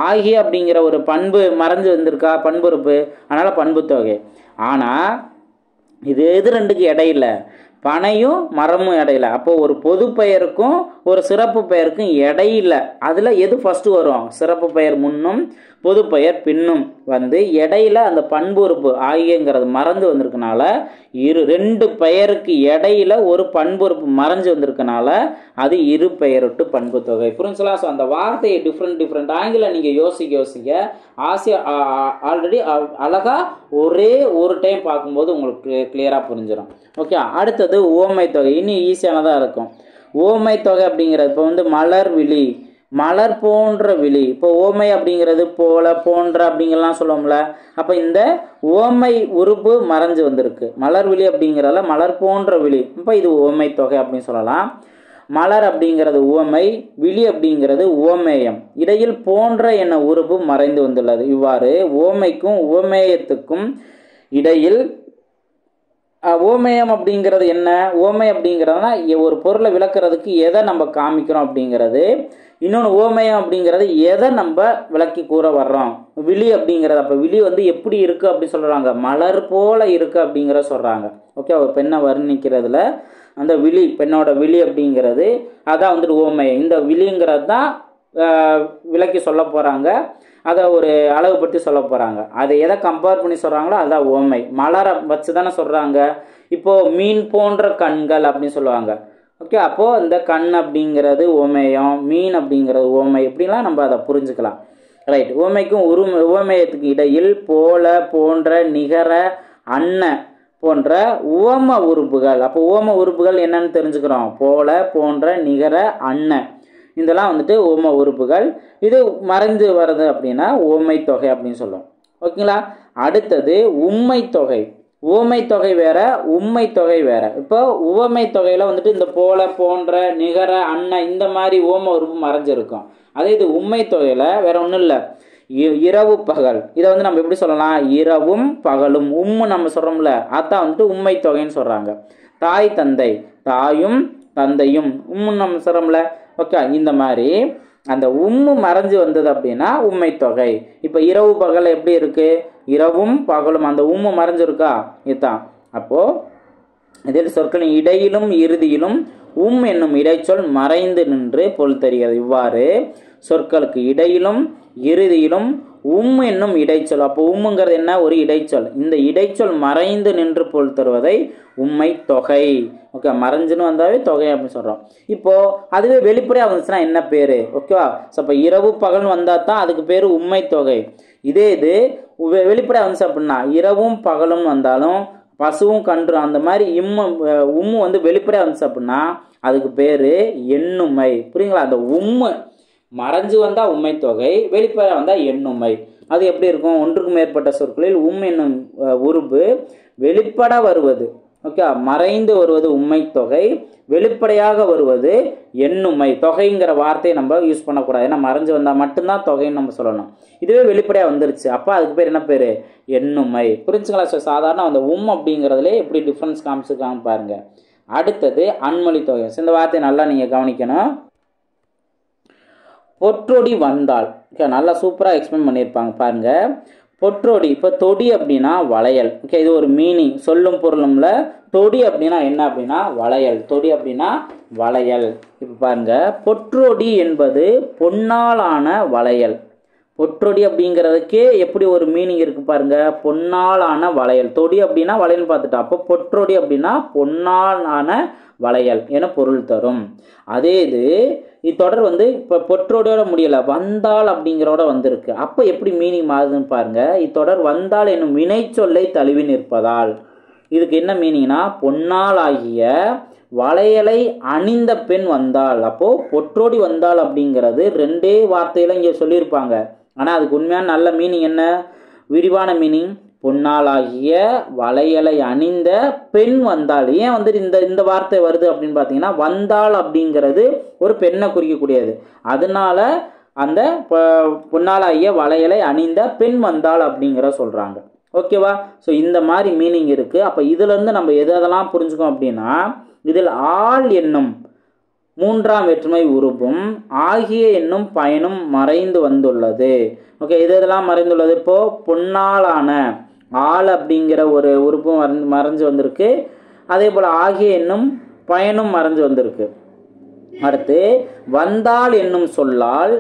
ஆகிய அப்படிங்கிற ஒரு பண்பு மறைஞ்சு வந்திருக்கா, பண்புறுப்பு, அதனால பண்பு தொகை. ஆனால் இது எது ரெண்டுக்கு இடையில, பனையும் மரமும் இடையில. அப்போ ஒரு பொது பெயருக்கும் ஒரு சிறப்பு பெயருக்கும் இடையில அதில் எது ஃபர்ஸ்ட் வரும், சிறப்பு பெயர் முன்னும் பொது பெயர் பின்னும் வந்து இடையில அந்த பண்புறுப்பு ஆகியங்கிறது மறைஞ்சு வந்திருக்கனால ரெண்டு பெயருக்கு இடையில ஒரு பண்புறுப்பு மறைஞ்சு வந்திருக்கனால அது இரு பெயரொட்டு பண்பு தொகை. புரிஞ்சுங்களா? ஸோ அந்த வார்த்தையை டிஃப்ரெண்ட் ஆங்கில நீங்கள் யோசிக்க ஆல்ரெடி அழகா ஒரே ஒரு டைம் பார்க்கும்போது உங்களுக்கு கிளியராக புரிஞ்சிடும். ஓகே, அடுத்தது ஓமை தொகை. இன்னும் ஈஸியானதாக இருக்கும். ஓமை தொகை அப்படிங்கிறது இப்போ வந்து மலர் விழி, மலர் போன்ற விழி. இப்போ ஓமை அப்படிங்கிறது போல போன்ற அப்படிங்கலாம் சொல்லுவோம்ல. அப்போ இந்த ஓமை உறுப்பு மறைஞ்சு வந்திருக்கு. மலர் விழி அப்படிங்கிறதுல மலர் போன்ற விழி, இப்போ இது ஓமை தொகை அப்படின்னு சொல்லலாம். மலர் அப்படிங்கிறது ஓமை, விழி அப்படிங்கிறது ஓமேயம், இடையில் போன்ற என உறுப்பு மறைந்து வந்துள்ளது. இவ்வாறு ஓமைக்கும் ஓமேயத்துக்கும் இடையில் ஓமேயம் அப்படிங்கிறது என்ன, ஓமை அப்படிங்கிறதுனா ஒரு பொருளை விளக்குறதுக்கு எதை நம்ம காமிக்கிறோம் அப்படிங்கிறது. இன்னொன்று ஓமேயம் அப்படிங்கிறது எதை நம்ம விளக்கி கூற வர்றோம். விழி அப்படிங்கிறது, அப்போ விழி வந்து எப்படி இருக்கு அப்படி சொல்றாங்க, மலர் போல இருக்கு அப்படிங்கிற சொல்றாங்க. ஓகே, ஒரு பெண்ணை வர்ணிக்கிறதுல அந்த விழி, பெண்ணோட விழி அப்படிங்கிறது அதான் வந்துட்டு ஓமேயம். இந்த விழிங்கிறது தான் விளக்கி சொல்ல போறாங்க, அதை ஒரு அளவுபடுத்தி சொல்ல போறாங்க. அதை எதை கம்பேர் பண்ணி சொல்றாங்களோ அதான் ஓமை. மலரை வச்சு தானே சொல்றாங்க. இப்போ மீன் போன்ற கண்கள் அப்படின்னு சொல்லுவாங்க. ஓகே, அப்போ இந்த கண் அப்படிங்கிறது ஓமேயம், மீன் அப்படிங்கிறது ஓமை, இப்படிலாம் நம்ம அதை புரிஞ்சுக்கலாம். ரைட். ஓமைக்கும் ஓமேயத்துக்கு இடையில் போல போன்ற நிகர அன்ன போன்ற உவம உறுப்புகள். அப்போ உவம உறுப்புகள் என்னன்னு தெரிஞ்சுக்கிறோம். போல போன்ற நிகர அன்ன இதெல்லாம் வந்துட்டு ஓம உறுப்புகள். இது மறைந்து வருது அப்படின்னா ஓமை தொகை அப்படின்னு சொல்லுவோம். ஓகேங்களா? அடுத்தது உம்மை தொகை. ஓமை தொகை வேற, உம்மை தொகை வேற. இப்போ உவமை தொகையில வந்துட்டு இந்த போல போன்ற நிகர அன்ன இந்த மாதிரி ஓம உறுப்பு மறைஞ்சிருக்கும். அதே இது உம்மை தொகையில வேற ஒன்றும் இல்லை, இரவு பகல். இதை வந்து நம்ம எப்படி சொல்லலாம், இரவும் பகலும். நம்ம சொல்றோம்ல, அதான் வந்துட்டு உம்மை தொகைன்னு சொல்றாங்க. தாய் தந்தை, தாயும் தந்தையும் நம்ம சொல்றோம்ல. ஓகே, இந்த மாதிரி அந்த மறைஞ்சு வந்தது அப்படின்னா உம்மை தொகை. இப்போ இரவு பகல் எப்படி இருக்கு, இரவும் பகலும், அந்த மறைஞ்சிருக்கா, இதுதான். அப்போ இதில் சொற்களின் இடையிலும் இறுதியிலும் என்னும் இடைச்சொல் மறைந்து நின்று பொருள் தருகிறது. இவ்வாறு சொற்களுக்கு இடையிலும் இறுதியிலும் என்னும் இடைச்சொல். அப்போ உம்முங்கிறது என்ன, ஒரு இடைச்சொல். இந்த இடைச்சொல் மறைந்து நின்று பொருள் தருவதை உம்மை தொகை. ஓகே, மறைஞ்சுன்னு வந்தாவே தொகை அப்படின்னு சொல்றோம். இப்போ அதுவே வெளிப்படையா வந்துச்சுன்னா என்ன பேரு, ஓகேவா? ஸோ இப்போ இரவு பகல்னு வந்தா தான் அதுக்கு பேரு உம்மை தொகை. இதே இது வெளிப்படையா வந்துச்சு அப்படின்னா இரவும் பகலும் வந்தாலும் பசுவும் கன்று அந்த மாதிரி வந்து வெளிப்படையா வந்துச்சு அப்படின்னா அதுக்கு பேரு எண்ணுமை. புரியுங்களா? அந்த மறைஞ்சு வந்தா உம்மை தொகை, வெளிப்படையா வந்தா எண்ணுமை. அது எப்படி இருக்கும், ஒன்றுக்கும் மேற்பட்ட சொற்களில் என்னும் உறுப்பு வெளிப்பட வருவது, ஓகே, மறைந்து வருவது உம்மை தொகை, வெளிப்படையாக வருவது எண்ணுமை. தொகைங்கிற வார்த்தையை நம்ம யூஸ் பண்ணக்கூடாது, ஏன்னா மறைஞ்சு வந்தா மட்டும்தான் தொகைன்னு நம்ம சொல்லணும். இதுவே வெளிப்படையா வந்துருச்சு அப்ப அதுக்கு பேர் என்ன பேரு, எண்ணுமை. புரிஞ்சுங்களா? சாதாரண அந்த அப்படிங்கிறதுல எப்படி டிஃபரன்ஸ் காமிச்சிருக்காங்க பாருங்க. அடுத்தது அன்மொழி தொகை. இந்த வார்த்தையை நல்லா நீங்க கவனிக்கணும். பொற்றொடி வந்தால், நல்லா சூப்பராக எக்ஸ்பிளைன் பண்ணியிருப்பாங்க பாருங்க. பொற்றொடி, இப்போ தொடி அப்படின்னா வளையல். ஓகே, இது ஒரு மீனிங், சொல்லும் பொருளும்ல. தொடி அப்படின்னா என்ன அப்படின்னா வளையல். தொடி அப்படின்னா வளையல். இப்போ பாருங்க, பொற்றொடி என்பது பொன்னாலான வளையல். பொற்றொடி அப்படிங்கிறதுக்கே எப்படி ஒரு மீனிங் இருக்கு பாருங்க, பொன்னாலான வளையல். தொடி அப்படின்னா வளையல் பார்த்துட்டா, அப்போ பொற்றொடி அப்படின்னா பொன்னாலான வளையல் என பொருள் தரும். அதே இது இத்தொடர் வந்து இப்போ பொற்றோடியோட முடியல, வந்தால் அப்படிங்கிறோட வந்திருக்கு. அப்போ எப்படி மீனிங் மாறுதுன்னு பாருங்க. இத்தொடர் வந்தால் என்னும் வினை சொல்லை தழுவி நிற்பதால் இதுக்கு என்ன மீனிங்னா, பொன்னால் ஆகிய வளையலை அணிந்த பெண் வந்தால். அப்போ பொற்றோடி வந்தால் அப்படிங்கிறது ரெண்டே வார்த்தையில இங்கே சொல்லியிருப்பாங்க. ஆனால் அதுக்கு உண்மையான நல்ல மீனிங் என்ன, விரிவான மீனிங், பொன்னாலாகிய வளையலை அணிந்த பெண் வந்தாள். ஏன் வந்துட்டு இந்த வார்த்தை வருது அப்படின்னு பார்த்தீங்கன்னா, வந்தாள் அப்படிங்கிறது ஒரு பெண்ணை குறிக்கக்கூடியது. அதனால அந்த பொன்னாலாகிய வளையலை அணிந்த பெண் வந்தாள் அப்படிங்கிற சொல்றாங்க. ஓகேவா? ஸோ இந்த மாதிரி மீனிங் இருக்கு. அப்போ இதுல இருந்து நம்ம எதெல்லாம் புரிஞ்சுக்கோம் அப்படின்னா, இதில் ஆள் என்னும் மூன்றாம் வேற்றுமை உருபும் ஆகிய என்னும் பயனும் மறைந்து வந்துள்ளது. ஓகே, இதெல்லாம் மறைந்துள்ளது. இப்போ பொன்னாலான ஆள் அப்படிங்கிற ஒரு உறுப்பும் மறைஞ்சு வந்திருக்கு. அதே போல ஆகிய என்னும் பயனும் மறைஞ்சு வந்திருக்கு. அடுத்து வந்தாள் என்னும் சொல்லால்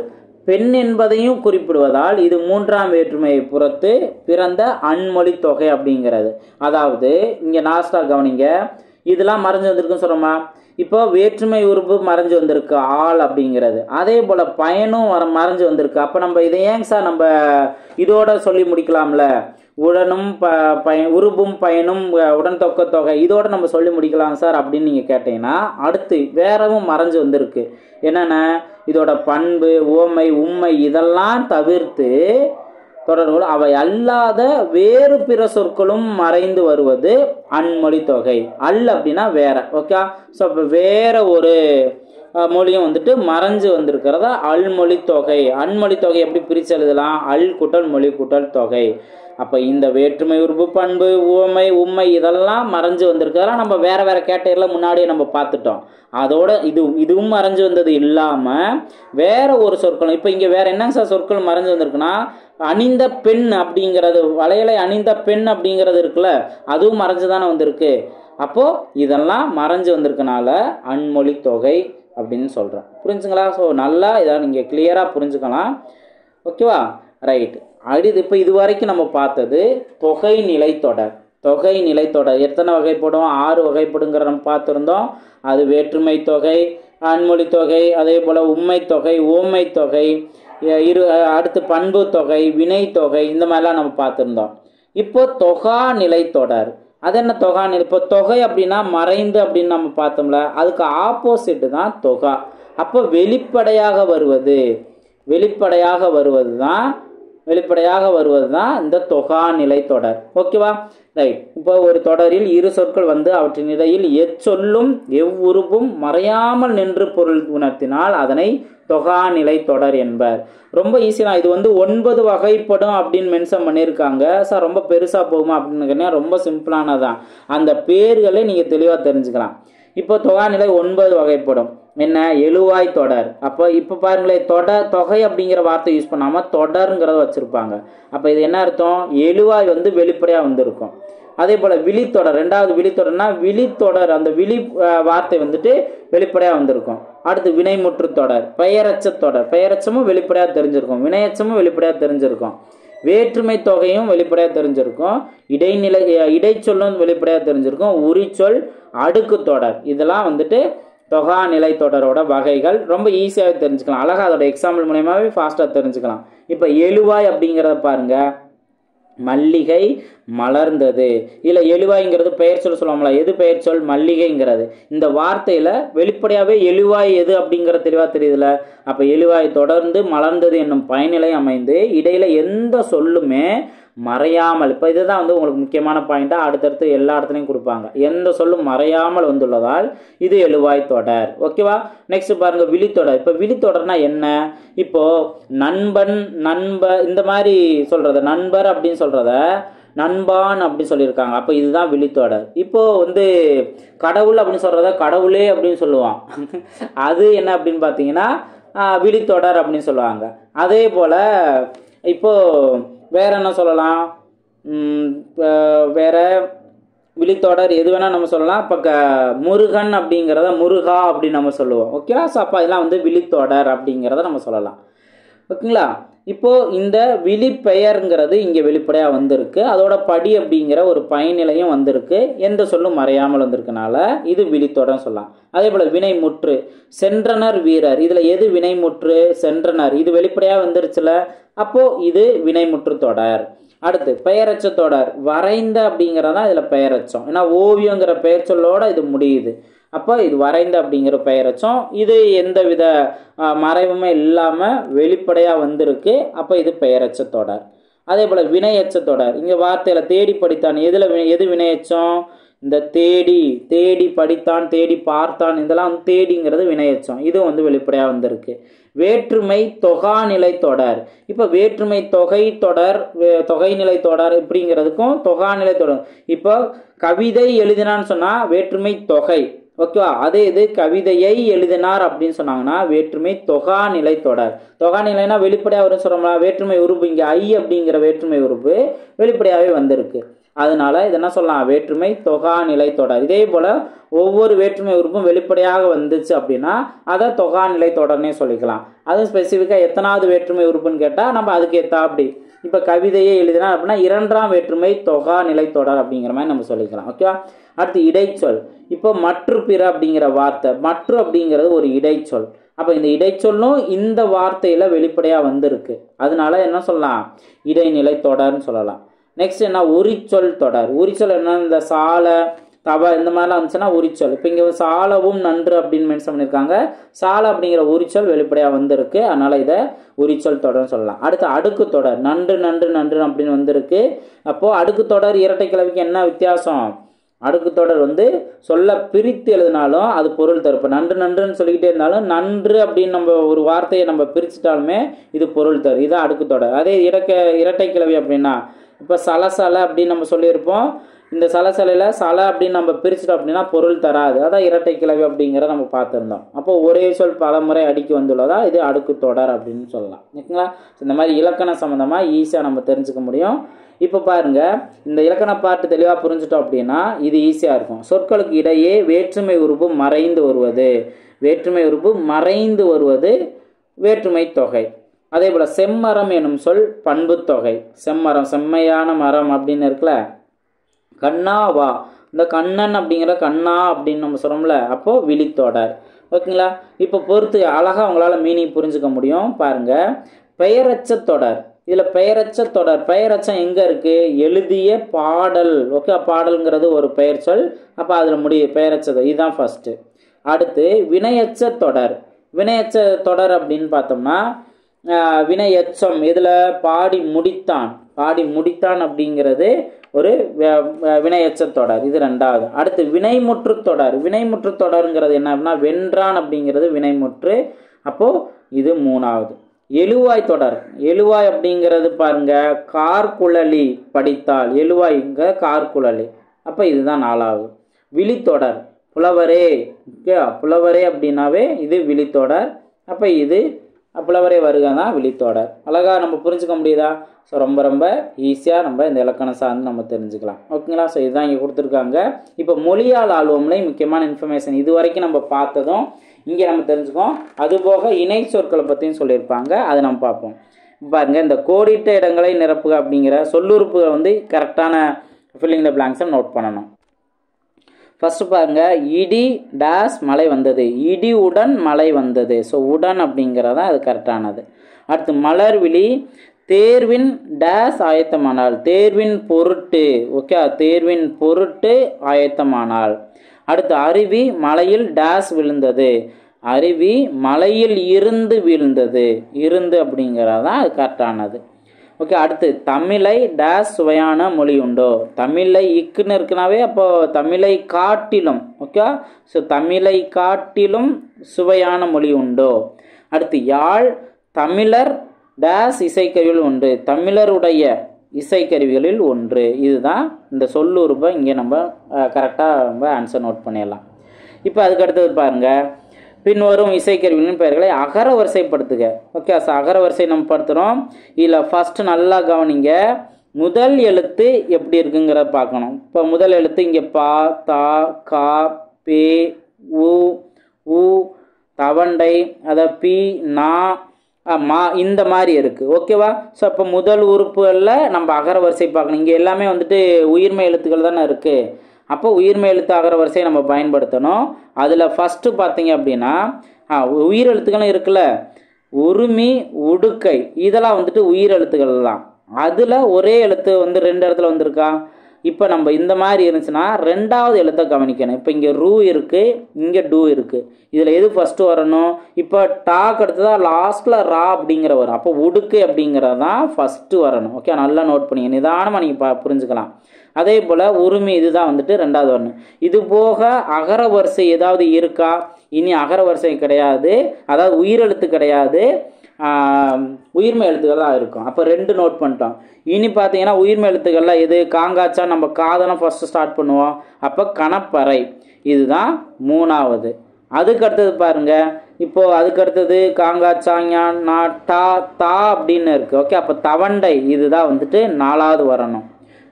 பெண் என்பதையும் குறிப்பிடுவதால் இது மூன்றாம் வேற்றுமையை புறத்து பிறந்த அன்மொழி தொகை அப்படிங்கிறது. அதாவது இங்க லாஸ்டா கவனிங்க, இதெல்லாம் மறைஞ்சு வந்திருக்குன்னு சொல்றோமா. இப்போ வேற்றுமை உறுப்பு மறைஞ்சு வந்திருக்கு ஆள் அப்படிங்கிறது. அதே போல பயனும் மறைஞ்சு வந்திருக்கு. அப்ப நம்ம இதை ஏங்க சார் நம்ம இதோட சொல்லி முடிக்கலாம்ல, உடனும் உருபும் பயனும் உடன் தொக்க தொகை இதோட நம்ம சொல்லி முடிக்கலாம் சார் அப்படின்னு நீங்க கேட்டீங்கன்னா, அடுத்து வேறவும் மறைஞ்சு வந்திருக்கு. என்னென்ன, இதோட பண்பு, உவமை, உண்மை இதெல்லாம் தவிர்த்து தொடர்கள் அவை அல்லாத வேறு பிற சொற்களும் மறைந்து வருவது அன்மொழி தொகை. அப்படின்னா வேற. ஓகே, ஸோ அப்போ வேற ஒரு மொழியும் வந்துட்டு மறைஞ்சு வந்திருக்கிறத அல்மொழி தொகை. அன்மொழி தொகை எப்படி பிரிச்சு எழுதலாம், அல் கூட்டல் மொழி கூட்டல் தொகை. அப்போ இந்த வேற்றுமை உறுப்பு, பண்பு, உவமை, உண்மை இதெல்லாம் மறைஞ்சு வந்திருக்கிறதெல்லாம் நம்ம வேற வேற கேட்டகரியில் முன்னாடியே நம்ம பார்த்துட்டோம். அதோட இதுவும் மறைஞ்சு வந்தது இல்லாம வேற ஒரு சொற்களும். இப்போ இங்க வேற என்னங்க சார் சொற்கள் மறைஞ்சு வந்திருக்குன்னா, அணிந்த பெண் அப்படிங்கிறது, வளையலை அணிந்த பெண் அப்படிங்கிறது இருக்குல்ல, அதுவும் மறைஞ்சுதானே வந்திருக்கு. அப்போ இதெல்லாம் மறைஞ்சு வந்திருக்கனால அன்மொழி தொகை அப்படின்னு சொல்றேன். புரிஞ்சுங்களா? ஸோ நல்லா இதை நீங்க கிளியரா புரிஞ்சுக்கலாம். ஓகேவா? ரைட். அடுத்து இப்போ இது வரைக்கும் நம்ம பார்த்தது தொகை நிலைத்தொடர். தொகை நிலைத்தொடர் எத்தனை வகைப்படும், 6 வகைப்படுங்கிற நம்ம பார்த்துருந்தோம். அது வேற்றுமை தொகை, அன்மொழி தொகை, அதே போல உண்மை தொகை, ஓமை தொகை, அடுத்து பண்பு தொகை, வினை தொகை, இந்த மாதிரிலாம் நம்ம பார்த்துருந்தோம். இப்போ தொகா நிலைத்தொடர். அது என்ன தொகா நிலை? இப்போ தொகை அப்படின்னா மறைந்து அப்படின்னு நம்ம பார்த்தோம்ல, அதுக்கு ஆப்போசிட் தான் தொகா. அப்போ வெளிப்படையாக வருவது தான் இந்த தொகா நிலை தொடர். ஓகேவா? ரைட். இப்போ ஒரு தொடரில் இரு சொற்கள் வந்து அவற்றின் இடையில் எச்சொல்லும் எவ்வுறுப்பும் மறையாமல் நின்று பொருள் உணர்த்தினால் அதனை தொகா நிலை தொடர் என்பர். ரொம்ப ஈஸியா இது வந்து 9 வகைப்படும் அப்படின்னு மென்ஷன் பண்ணியிருக்காங்க சார். ரொம்ப பெருசா போகுமா அப்படின்னு ரொம்ப சிம்பிளானதான். அந்த பேர்களை நீங்க தெளிவா தெரிஞ்சுக்கலாம். இப்போ தொகா நிலை 9 வகைப்படும். என்ன? எழுவாய் தொடர். அப்போ இப்போ பாருங்களேன், தொகை அப்படிங்கிற வார்த்தை யூஸ் பண்ணாம தொடர்ங்கிறத வச்சிருப்பாங்க. அப்போ இது என்ன அர்த்தம்? எழுவாய் வந்து வெளிப்படையா வந்திருக்கும். அதே போல விழித்தொடர், 2வது விழித்தொடர்னா விழித்தொடர், அந்த விழி வார்த்தை வந்துட்டு வெளிப்படையா வந்திருக்கும். அடுத்து வினைமுற்று தொடர், பெயரச்ச தொடர், பெயரச்சமும் வெளிப்படையா தெரிஞ்சிருக்கும், வினையச்சமும் வெளிப்படையா தெரிஞ்சிருக்கும், வேற்றுமை தொகையும் வெளிப்படையா தெரிஞ்சிருக்கும், இடைச்சொல்லும் வெளிப்படையா தெரிஞ்சிருக்கும், உரிச்சொல், அடுக்கு தொடர், இதெல்லாம் வந்துட்டு தொகா நிலை தொடரோட வகைகள். ரொம்ப ஈஸியாகவே தெரிஞ்சுக்கலாம். அழகா அதோட எக்ஸாம்பிள் மூலயமாவே ஃபாஸ்ட்டாக தெரிஞ்சுக்கலாம். இப்போ எழுவாய் அப்படிங்கிறத பாருங்க, மல்லிகை மலர்ந்தது. இல்லை எழுவாய்ங்கிறது பெயர் சொல் சொல்லுவாங்களா, எது பெயர் சொல்? மல்லிகைங்கிறது. இந்த வார்த்தையில வெளிப்படையாவே எழுவாய் எது அப்படிங்கிற தெளிவா தெரியுதுல. அப்ப எழுவாய் தொடர்ந்து மலர்ந்தது என்னும் பயனிலை அமைந்து இடையில எந்த சொல்லுமே மறையாமல், இப்போ இதுதான் வந்து உங்களுக்கு முக்கியமான பாயிண்டா அடுத்தடுத்து எல்லா இடத்துலையும் கொடுப்பாங்க. எந்த சொல்லும் மறையாமல் வந்துள்ளதால் இது எழுவாய் தொடர். ஓகேவா? நெக்ஸ்ட் பாருங்க விழித்தொடர். இப்போ விழித்தொடர்னா என்ன? இப்போ நண்பன், இந்த மாதிரி சொல்றத, நண்பர் அப்படின்னு சொல்றத நண்பான் அப்படின்னு சொல்லியிருக்காங்க. அப்போ இதுதான் விழித்தொடர். இப்போ வந்து கடவுள் அப்படின்னு சொல்றத கடவுளே அப்படின்னு சொல்லுவான். அது என்ன அப்படின்னு பார்த்தீங்கன்னா விழித்தொடர் அப்படின்னு சொல்லுவாங்க. அதே போல இப்போ வேற என்ன சொல்லலாம்? வேற விழித்தொடர் எது வேணா நம்ம சொல்லலாம். இப்போ முருகன் அப்படிங்கிறத முருகா அப்படின்னு நம்ம சொல்லுவோம். ஓகேவா? ஸோ அப்போ அதெல்லாம் வந்து விழித்தொடர் அப்படிங்கிறத நம்ம சொல்லலாம். ஓகேங்களா? இப்போ இந்த விழிப்பெயர்ங்கிறது இங்கே வெளிப்படையாக வந்திருக்கு. அதோட படி அப்படிங்கிற ஒரு பயனிலையும் வந்திருக்கு. எந்த சொல்லும் மறையாமல் வந்திருக்கனால இது விழித்தொடர்னு சொல்லலாம். அதே போல வினைமுற்று, சென்றனர் வீரர், இதுல எது வினைமுற்று? சென்றனர். இது வெளிப்படையாக வந்துருச்சுல, அப்போ இது வினைமுற்று தொடர். அடுத்து பெயரச்ச தொடர், வரைந்த அப்படிங்கிறதா இதுல பெயரச்சம். ஏன்னா ஓவியங்கிற பெயர் சொல்லோட இது முடியுது. அப்போ இது வரைந்த அப்படிங்கிற பெயரச்சம். இது எந்த வித மறைவுமே இல்லாம வெளிப்படையா வந்திருக்கு. அப்போ இது பெயரச்ச தொடர். அதே போல் வினையெச்ச தொடர். இங்கே வார்த்தையில் தேடி படித்தான், எது வினையெச்சம்? இந்த தேடி படித்தான், தேடி பார்த்தான், இதெல்லாம் தேடிங்கிறது வினையெச்சம். இது வெளிப்படையாக வந்திருக்கு. வேற்றுமை தொகாநிலை தொடர். இப்போ வேற்றுமை தொகை தொடர், தொகைநிலை தொடர் இப்படிங்கிறதுக்கும் தொகாநிலை தொடர். இப்போ கவிதை எழுதினான்னு சொன்னால் வேற்றுமை தொகை, ஓகேவா? அதே இது கவிதையை எழுதினார் அப்படின்னு சொன்னாங்கன்னா வேற்றுமை தொகாநிலை தொடர். தொகாநிலைனா வெளிப்படையாக வரும் சொல்கிறோம்னா வேற்றுமை உறுப்பு. இங்கே ஐ அப்படிங்கிற வேற்றுமை உறுப்பு வெளிப்படையாகவே வந்திருக்கு. அதனால இது என்ன சொல்லலாம்? வேற்றுமை தொகாநிலை தொடர். இதே போல் ஒவ்வொரு வேற்றுமை உறுப்பும் வெளிப்படையாக வந்துச்சு அப்படின்னா அதை தொகாநிலை தொடர்னே சொல்லிக்கலாம். அது ஸ்பெசிஃபிக்காக எத்தனாவது வேற்றுமை உறுப்புன்னு கேட்டால் நம்ம அதுக்கு ஏற்றா அப்படி. இப்போ கவிதையை எழுதினா அப்படின்னா 2ஆம் வேற்றுமை தொகாநிலை தொடர் அப்படிங்கிற மாதிரி நம்ம சொல்லிக்கலாம். ஓகேவா? அடுத்து இடைச்சொல். இப்போ மற்று பிற அப்படிங்கிற வார்த்தை, மற்று அப்படிங்கிறது ஒரு இடைச்சொல். அப்போ இந்த இடைச்சொல்லும் இந்த வார்த்தையில் வெளிப்படையாக வந்திருக்கு. அதனால என்ன சொல்லலாம்? இடைநிலை தொடர்னு சொல்லலாம். நெக்ஸ்ட் என்ன? உரிச்சொல் தொடர். உரிச்சொல் என்ன? இந்த சால தவ இந்த மாதிரிலாம் இருந்துச்சுன்னா உரிச்சொல். இப்போ இங்கே சாலவும் நன்று அப்படின்னு மென்ஷன் பண்ணியிருக்காங்க. சால அப்படிங்கிற உரிச்சொல் வெளிப்படையாக வந்திருக்கு. அதனால இதை உரிச்சொல் தொடர்னு சொல்லலாம். அடுத்து அடுக்கு தொடர். நன்று நன்று நன்று அப்படின்னு வந்திருக்கு. அப்போது அடுக்கு தொடர் இரட்டை கிளவிக்கு என்ன வித்தியாசம்? அடுக்கு தொடர் சொல்ல பிரித்து எழுதினாலும் அது பொருள் தரும். இப்போ நன்று நன்றுன்னு சொல்லிக்கிட்டே இருந்தாலும் நன்று அப்படின்னு நம்ம ஒரு வார்த்தையை நம்ம பிரிச்சுட்டாலுமே இது பொருள் தரும். இதுதான் அடுக்கு தொடர். அதே இரட்டை கிளவி அப்படின்னா இப்போ சலசல அப்படின்னு நம்ம சொல்லியிருப்போம். இந்த சலசலையில் சல அப்படின்னு நம்ம பிரிச்சிட்டோம் அப்படின்னா பொருள் தராது. அதான் இரட்டை கிளவி அப்படிங்கிறத நம்ம பார்த்துருந்தோம். அப்போ ஒரே சொல் பலமுறை அடுக்கி வந்துள்ளதா இது அடுக்கு தொடர் அப்படின்னு சொல்லலாம். ஓகேங்களா? இந்த மாதிரி இலக்கண சம்மந்தமாக ஈஸியாக நம்ம தெரிஞ்சுக்க முடியும். இப்போ பாருங்க, இந்த இலக்கண பாட்டு தெளிவாக புரிஞ்சுட்டோம் அப்படின்னா இது ஈஸியாக இருக்கும். சொற்களுக்கு இடையே வேற்றுமை உறுப்பு மறைந்து வருவது, வேற்றுமை உறுப்பு மறைந்து வருவது வேற்றுமை தொகை. அதே போல் செம்மரம் எனும் சொல் பண்பு தொகை. செம்மரம், செம்மையான மரம் அப்படின்னு இருக்குல்ல. கண்ணாவா, இந்த கண்ணன் அப்படிங்கிற கண்ணா அப்படின்னு நம்ம சொல்கிறோம்ல, அப்போது விழித்தொடர். ஓகேங்களா? இப்போ பொறுத்து அழகாக உங்களால் மீனிங் புரிஞ்சுக்க முடியும். பாருங்கள், பெயரச்ச தொடர். இதில் பெயரச்ச தொடர், பெயரச்சம் எங்கே இருக்குது? எழுதிய பாடல். ஓகே, பாடல்ங்கிறது ஒரு பெயர் சொல். அப்போ அதில் பெயரச்சது இதுதான் ஃபஸ்ட்டு. அடுத்து வினையச்ச தொடர். வினையச்ச தொடர் அப்படின்னு பார்த்தோம்னா வினையச்சம் இதில் பாடி முடித்தான். பாடி முடித்தான் அப்படிங்கிறது ஒரு வினையச்ச தொடர். இது 2வது. அடுத்து வினைமுற்று தொடர். வினைமுற்று தொடருங்கிறது என்ன அப்படின்னா வென்றான் அப்படிங்கிறது வினைமுற்று. அப்போது இது 3வது. எழுவாய் தொடர். எழுவாய் அப்படிங்கிறது பாருங்க கார்குழலி படித்தால். எழுவாய்ங்க கார்குழலி. அப்போ இதுதான் 4வது. விழித்தொடர். புலவரே. ஓகே, புலவரே அப்படின்னாவே இது விழித்தொடர். அப்போ இது புலவரே வருக தான் விழித்தொடர். அழகாக நம்ம புரிஞ்சுக்க முடியுதா? ஸோ ரொம்ப ரொம்ப ஈஸியாக நம்ம இந்த இலக்கணம் சார்ந்து நம்ம தெரிஞ்சுக்கலாம். ஓகேங்களா? ஸோ இதுதான் இங்கே கொடுத்துருக்காங்க. இப்போ மொழியால் ஆழ்வோம்ல முக்கியமான இன்ஃபர்மேஷன் இது வரைக்கும் நம்ம பார்த்ததும் இங்கே நம்ம தெரிஞ்சுக்கோம். அதுபோக இணை சொற்களை பற்றியும் சொல்லியிருப்பாங்க, அதை நம்ம பார்ப்போம். பாருங்கள், இந்த கோடிட்ட இடங்களை நிரப்புக அப்படிங்கிற சொல்லுறுப்புகளை கரெக்டான ஃபில்லிங் த பிளாங்க்ஸை நோட் பண்ணணும். ஃபஸ்ட்டு பாருங்க, இடி டேஸ் மழை வந்தது. இடி உடன் மழை வந்தது. ஸோ உடன் அப்படிங்கிறதா அது கரெக்டானது. அடுத்து மலர்விழி தேர்வின் டேஸ் ஆயத்தமானால். தேர்வின் பொருட்டு. ஓகே, தேர்வின் பொருட்டு ஆயத்தமானால். அடுத்து அருவி மலையில் டேஸ் விழுந்தது. அருவி மலையில் இருந்து விழுந்தது. இருந்து அப்படிங்கிறதான் அது கரெக்டானது. ஓகே, அடுத்து தமிழை டேஸ் சுவையான மொழி உண்டோ. தமிழை இக்குன்னு இருக்குனாவே அப்போ தமிழை காட்டிலும். ஓகே, ஸோ தமிழை காட்டிலும் சுவையான மொழி உண்டோ. அடுத்து யாழ் தமிழர் டேஸ் இசைக்கருவிகள் ஒன்று. தமிழருடைய இசைக்கருவிகளில் ஒன்று. இதுதான் இந்த சொல்லுறுப்பை இங்கே நம்ம கரெக்டாக நம்ம ஆன்சர் நோட் பண்ணிடலாம். இப்போ அதுக்கு அடுத்தது பாருங்கள், பின்வரும் இசைக்கருவிகளின் பெயர்களை அகர வரிசைப்படுத்துக. ஓகே, ஸோ அகர வரிசை நம்ம படுத்துகிறோம். இதில் ஃபஸ்ட்டு நல்லா கவனிங்க, முதல் எழுத்து எப்படி இருக்குங்கிறத பார்க்கணும். இப்போ முதல் எழுத்து இங்கே பா, தா, கா, பே, உ, உ, தவண்டை, அதை பி, நா, மா, இந்த மாதிரி இருக்குது. ஓகேவா? ஸோ இப்போ முதல் உறுப்புகளில் நம்ம அகர வரிசை பார்க்கணும். இங்கே எல்லாமே உயிர்மை எழுத்துக்கள் தானே இருக்குது. அப்போ உயிர்மை எழுத்து அகர வரிசையை நம்ம பயன்படுத்தணும். அதில் ஃபஸ்ட்டு பார்த்தீங்க அப்படின்னா உயிர் எழுத்துக்களும் இருக்குல்ல, உருமி, உடுக்கை, இதெல்லாம் உயிர் எழுத்துக்கள் தான். அதில் ஒரே எழுத்து 2 இடத்துல வந்திருக்கா. இப்போ நம்ம இந்த மாதிரி இருந்துச்சுன்னா ரெண்டாவது எழுத்தை கவனிக்கணும். இப்போ இங்கே ரூ இருக்குது, இங்கே டூ இருக்குது. இதில் எது ஃபஸ்ட்டு வரணும்? இப்போ டாக்கு அடுத்ததான் லாஸ்ட்டில் ரா அப்படிங்கிற வரும். அப்போ உடுக்கு அப்படிங்கிறது தான் ஃபஸ்ட்டு வரணும். ஓகே, நல்லா நோட் பண்ணிங்க, நிதானமாக நீங்கள் புரிஞ்சுக்கலாம். அதே போல் உரிமை இதுதான் வந்துட்டு ரெண்டாவது வரணும். இது போக அகர வரிசை ஏதாவது இருக்கா? இனி அகர வரிசை கிடையாது, அதாவது உயிரெழுத்து கிடையாது, உயிர்மை எழுத்துக்கள் தான் இருக்கும். அப்போ ரெண்டு நோட் பண்ணிட்டோம். இனி பார்த்தீங்கன்னா உயிர்மை எழுத்துக்கள்லாம் எது? காங்காச்சா, நம்ம காதெல்லாம் ஃபஸ்ட்டு ஸ்டார்ட் பண்ணுவோம். அப்போ கணப்பறை இதுதான் மூணாவது. அதுக்கு அடுத்தது பாருங்க, இப்போது அதுக்கு அடுத்தது காங்காச்சாங்கா நா டா தா அப்படின்னு இருக்குது. ஓகே, அப்போ தவண்டை இதுதான் வந்துட்டு நாலாவது வரணும்.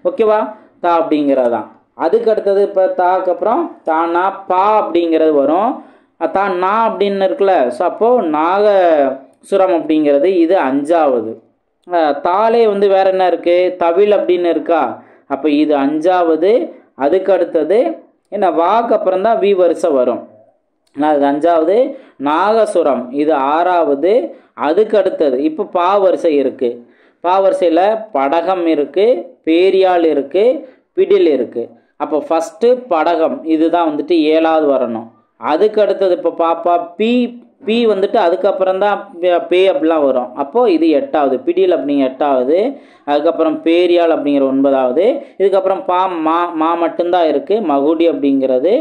ஓகேவா? தா அப்படிங்கிறதான். அதுக்கு அடுத்தது இப்போ தாக்கு அப்புறம் தானா பா அப்படிங்கிறது வரும். தான் நா அப்படின்னு இருக்குல்ல, ஸோ அப்போது நாகசுரம் அப்படிங்கிறது இது அஞ்சாவது. தாலே வந்து வேற என்ன இருக்குது? தவில் அப்படின்னு இருக்கா, அப்போ இது அஞ்சாவது. அதுக்கு அடுத்தது என்ன? வாக்கு அப்புறம் தான் வி வரிசை வரும், அது அஞ்சாவது. நாகசுரம் இது ஆறாவது. அதுக்கு அடுத்தது இப்போ பா வரிசை இருக்குது. பா வரிசையில் படகம் இருக்குது, பேரியால் இருக்குது, பிடில் இருக்குது. அப்போ ஃபஸ்ட்டு படகம் இதுதான் வந்துட்டு ஏழாவது வரணும். அதுக்கு அடுத்தது இப்போ பாப்பா பி பி வந்துட்டு அதுக்கப்புறம் தான் பே அப்படிலாம் வரும். அப்போது இது எட்டாவது. பிடில் அப்படிங்கிற எட்டாவது. அதுக்கப்புறம் பேரியால் அப்படிங்கிற ஒன்பதாவது. இதுக்கப்புறம் பா மா மட்டும்தான் இருக்குது, மகுடி அப்படிங்கிறது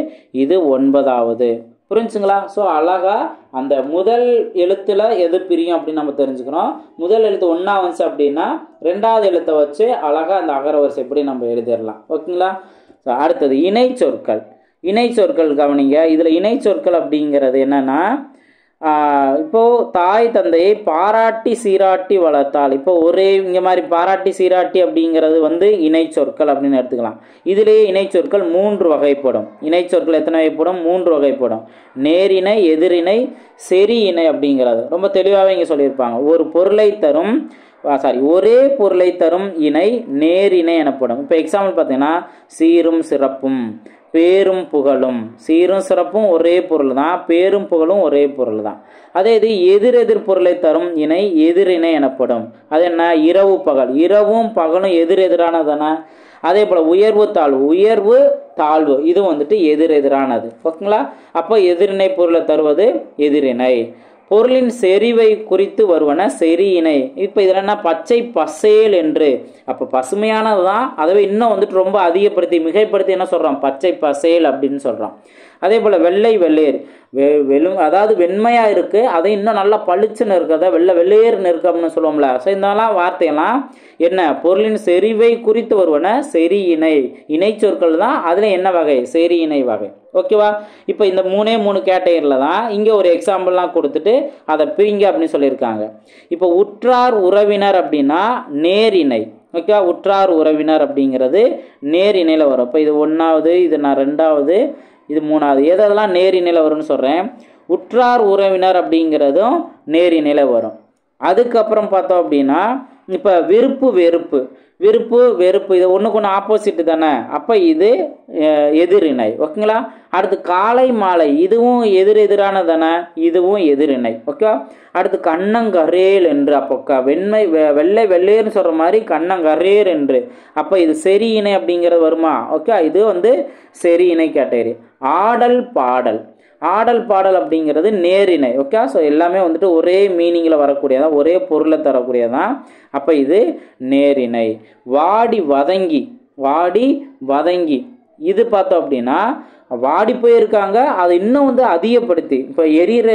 இது ஒன்பதாவது. புரிஞ்சுங்களா? ஸோ அழகா அந்த முதல் எழுத்துல எது பிரியும் அப்படின்னு நம்ம தெரிஞ்சுக்கணும். முதல் எழுத்து ஒன்றா வந்துச்சு அப்படின்னா ரெண்டாவது எழுத்தை வச்சு அழகா அந்த அகர வரிசை எப்படி நம்ம எழுதிடலாம். ஓகேங்களா? ஸோ அடுத்தது இணை சொற்கள். இணை சொற்கள் கவனிங்க. இதில் இணை சொற்கள் அப்படிங்கிறது என்னன்னா, இப்போது தாய் தந்தையை பாராட்டி சீராட்டி வளர்த்தால், இப்போ ஒரே இங்கே மாதிரி பாராட்டி சீராட்டி அப்படிங்கிறது வந்து இணை சொற்கள் அப்படின்னு எடுத்துக்கலாம். இதிலேயே இணை சொற்கள் 3 வகைப்படும். இணை சொற்கள் எத்தனை வகைப்படும்? 3 வகைப்படும். நேரிணை, எதிரிணை, செரி இணை அப்படிங்கிறது ரொம்ப தெளிவாகவே இங்கே சொல்லியிருப்பாங்க. ஒரு பொருளை தரும் ஒரே பொருளை தரும் இணை நேரிணை எனப்படும். இப்போ எக்ஸாம்பிள் பார்த்தீங்கன்னா சீரும் சிறப்பும், பேரும் புகழும். சீரும் சிறப்பும் ஒரே பொருள் தான், பேரும் புகழும் ஒரே பொருள் தான். அதே இது எதிரெதிர் பொருளை தரும் இணை எதிரிணை எனப்படும். அது என்ன? இரவு பகல். இரவும் பகலும் எதிரெதிரானதானே. அதே போல் உயர்வு தாழ்வு, உயர்வு தாழ்வு இது வந்துட்டு எதிரெதிரானது. ஓகேங்களா? அப்போ எதிரிணை பொருளை தருவது எதிரிணை. பொருளின் செறிவை குறித்து வருவன செரி இணை. இப்போ இதில் என்ன? பச்சை பசேல் என்று, அப்போ பசுமையானது தான், அதுவே இன்னும் வந்துட்டு ரொம்ப அதிகப்படுத்தி மிகைப்படுத்தி என்ன சொல்கிறோம்? பச்சை பசேல் அப்படின்னு சொல்கிறோம். அதே போல் வெள்ளை வெள்ளேர், அதாவது வெண்மையாக இருக்குது, அது இன்னும் நல்லா பளிச்சுன்னு இருக்கிறத வெள்ளை வெள்ளேர்னு இருக்கு அப்படின்னு சொல்லுவோம்ல. ஸோ இதெல்லாம் வார்த்தையெல்லாம் என்ன? பொருளின் செறிவை குறித்து வருவன செரி இணை. இணை சொற்கள் தான். அதில் என்ன வகை? செரி இணை வகை. ஓகேவா? இப்போ இந்த 3 கேட்டகரியில் தான் இங்கே ஒரு எக்ஸாம்பிள்லாம் கொடுத்துட்டு அதை பிரிங்க அப்படின்னு சொல்லியிருக்காங்க. இப்போ உற்றார் உறவினர் அப்படின்னா நேரிணை. ஓகே, உற்றார் உறவினர் அப்படிங்கிறது நேரிணையில் வரும். இப்போ இது 1வது, இது நான் 2வது, இது 3வது. எதெல்லாம் நேரிணையில் வரும்னு சொல்கிறேன். உற்றார் உறவினர் அப்படிங்கிறதும் நேரிணையில் வரும். அதுக்கப்புறம் பார்த்தோம் அப்படின்னா இப்போ விருப்பு வெறுப்பு, விருப்பு வெறுப்பு இது ஒன்றுக்கு ஒன்று ஆப்போசிட்டு தானே. அப்போ இது எதிரிணை. ஓகேங்களா? அடுத்து காலை மாலை இதுவும் எதிரெதிரான தானே, இதுவும் எதிரிணை. ஓகே. அடுத்து கண்ணங்கரேல் என்று, அப்போ வெள்ளை வெள்ளையர்னு சொல்கிற மாதிரி கண்ணங்கரேர் என்று, அப்போ இது செரி இணை அப்படிங்கிறது வருமா? ஓகே, இது வந்து செரி இணை கேட்டகரி. ஆடல் பாடல், ஆடல் பாடல் அப்படிங்கிறது நேரிணை. ஓகே, ஸோ எல்லாமே வந்துட்டு ஒரே மீனிங்கில் வரக்கூடியதான், ஒரே பொருளை தரக்கூடியதான். அப்போ இது நேரிணை. வாடி வதங்கி, வாடி வதங்கி இது பார்த்தோம் அப்படின்னா வாடி போயிருக்காங்க, அது இன்னும் வந்து அதிகப்படுத்தி இப்போ எரியிற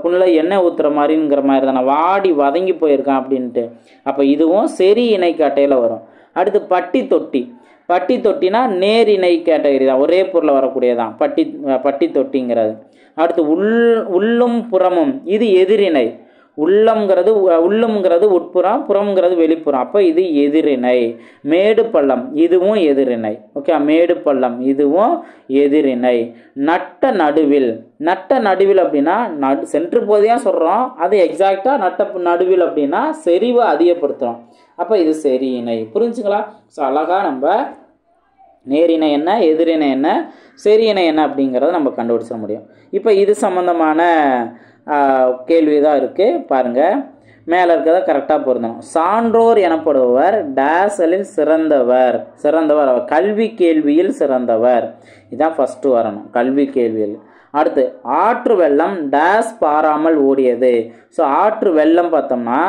புண்ணில் எண்ணெய் ஊற்றுற மாதிரிங்கிற மாதிரி தானே, வாடி வதங்கி போயிருக்கான் அப்படின்ட்டு. அப்போ இதுவும் செரி இணை கேட்டையில் வரும். அடுத்து பட்டி தொட்டி, பட்டி தொட்டினா நேரிணை கேட்டகரி தான், ஒரே பொருளை வரக்கூடியதான் பட்டி தொட்டிங்கிறது. அடுத்து உள்ளும் புறமும் இது எதிரிணை. உள்ளும்ங்கிறது உட்புறம், புறம்ங்கிறது வெளிப்புறம், அப்போ இது எதிரிணை. மேடு பள்ளம் இதுவும் எதிரிணை. ஓகே, மேடு பள்ளம் இதுவும் எதிரிணை. நட்ட நடுவில், நட்ட நடுவில் அப்படின்னா சென்று போதையா சொல்கிறோம், அது எக்ஸாக்டாக நட்ட நடுவில் அப்படின்னா செறிவை அதிகப்படுத்துகிறோம். அப்போ இது செரி இணை. புரிஞ்சுங்களா? ஸோ அழகாக நம்ம நேரிணை என்ன, எதிரிணை என்ன, சரியிணை என்ன அப்படிங்கிறத நம்ம கண்டுபிடிச்ச முடியும். இப்போ இது சம்மந்தமான கேள்வி தான் இருக்குது பாருங்கள். மேலே இருக்கிறத கரெக்டாக பொருந்தணும். சான்றோர் எனப்படுபவர் டேஸலில் சிறந்தவர். அவர் கல்வி கேள்வியில் சிறந்தவர். இதுதான் ஃபஸ்ட்டு வரணும், கல்வி கேள்வியில். அடுத்து ஆற்று வெள்ளம் டேஸ் பாராமல் ஓடியது. ஸோ ஆற்று வெள்ளம் பார்த்தோம்னா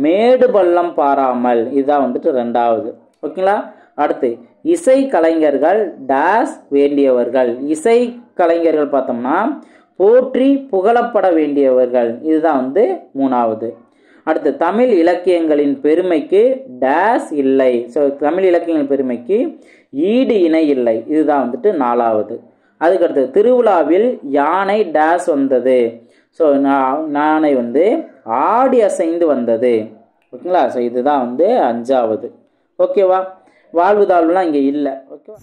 மேடு பள்ளம் பாராமல், இதுதான் வந்துட்டு ரெண்டாவது. ஓகேங்களா. அடுத்து இசை கலைஞர்கள் டேஸ் வேண்டியவர்கள். இசை கலைஞர்கள் பார்த்தோம்னா போற்றி புகழப்பட வேண்டியவர்கள், இதுதான் வந்து மூணாவது. அடுத்து தமிழ் இலக்கியங்களின் பெருமைக்கு டேஸ் இல்லை. ஸோ தமிழ் இலக்கியங்களின் பெருமைக்கு ஈடு இணை இல்லை, இதுதான் வந்துட்டு நாலாவது. அதுக்கடுத்து திருவிழாவில் யானை டேஸ் வந்தது. ஸோ யானை வந்து ஆடி அசைந்து வந்தது. ஓகேங்களா. ஸோ இதுதான் வந்து அஞ்சாவது. ஓகேவா. வாழ்வு தாழ்வுலாம் இங்கே இல்லை. ஓகேவா.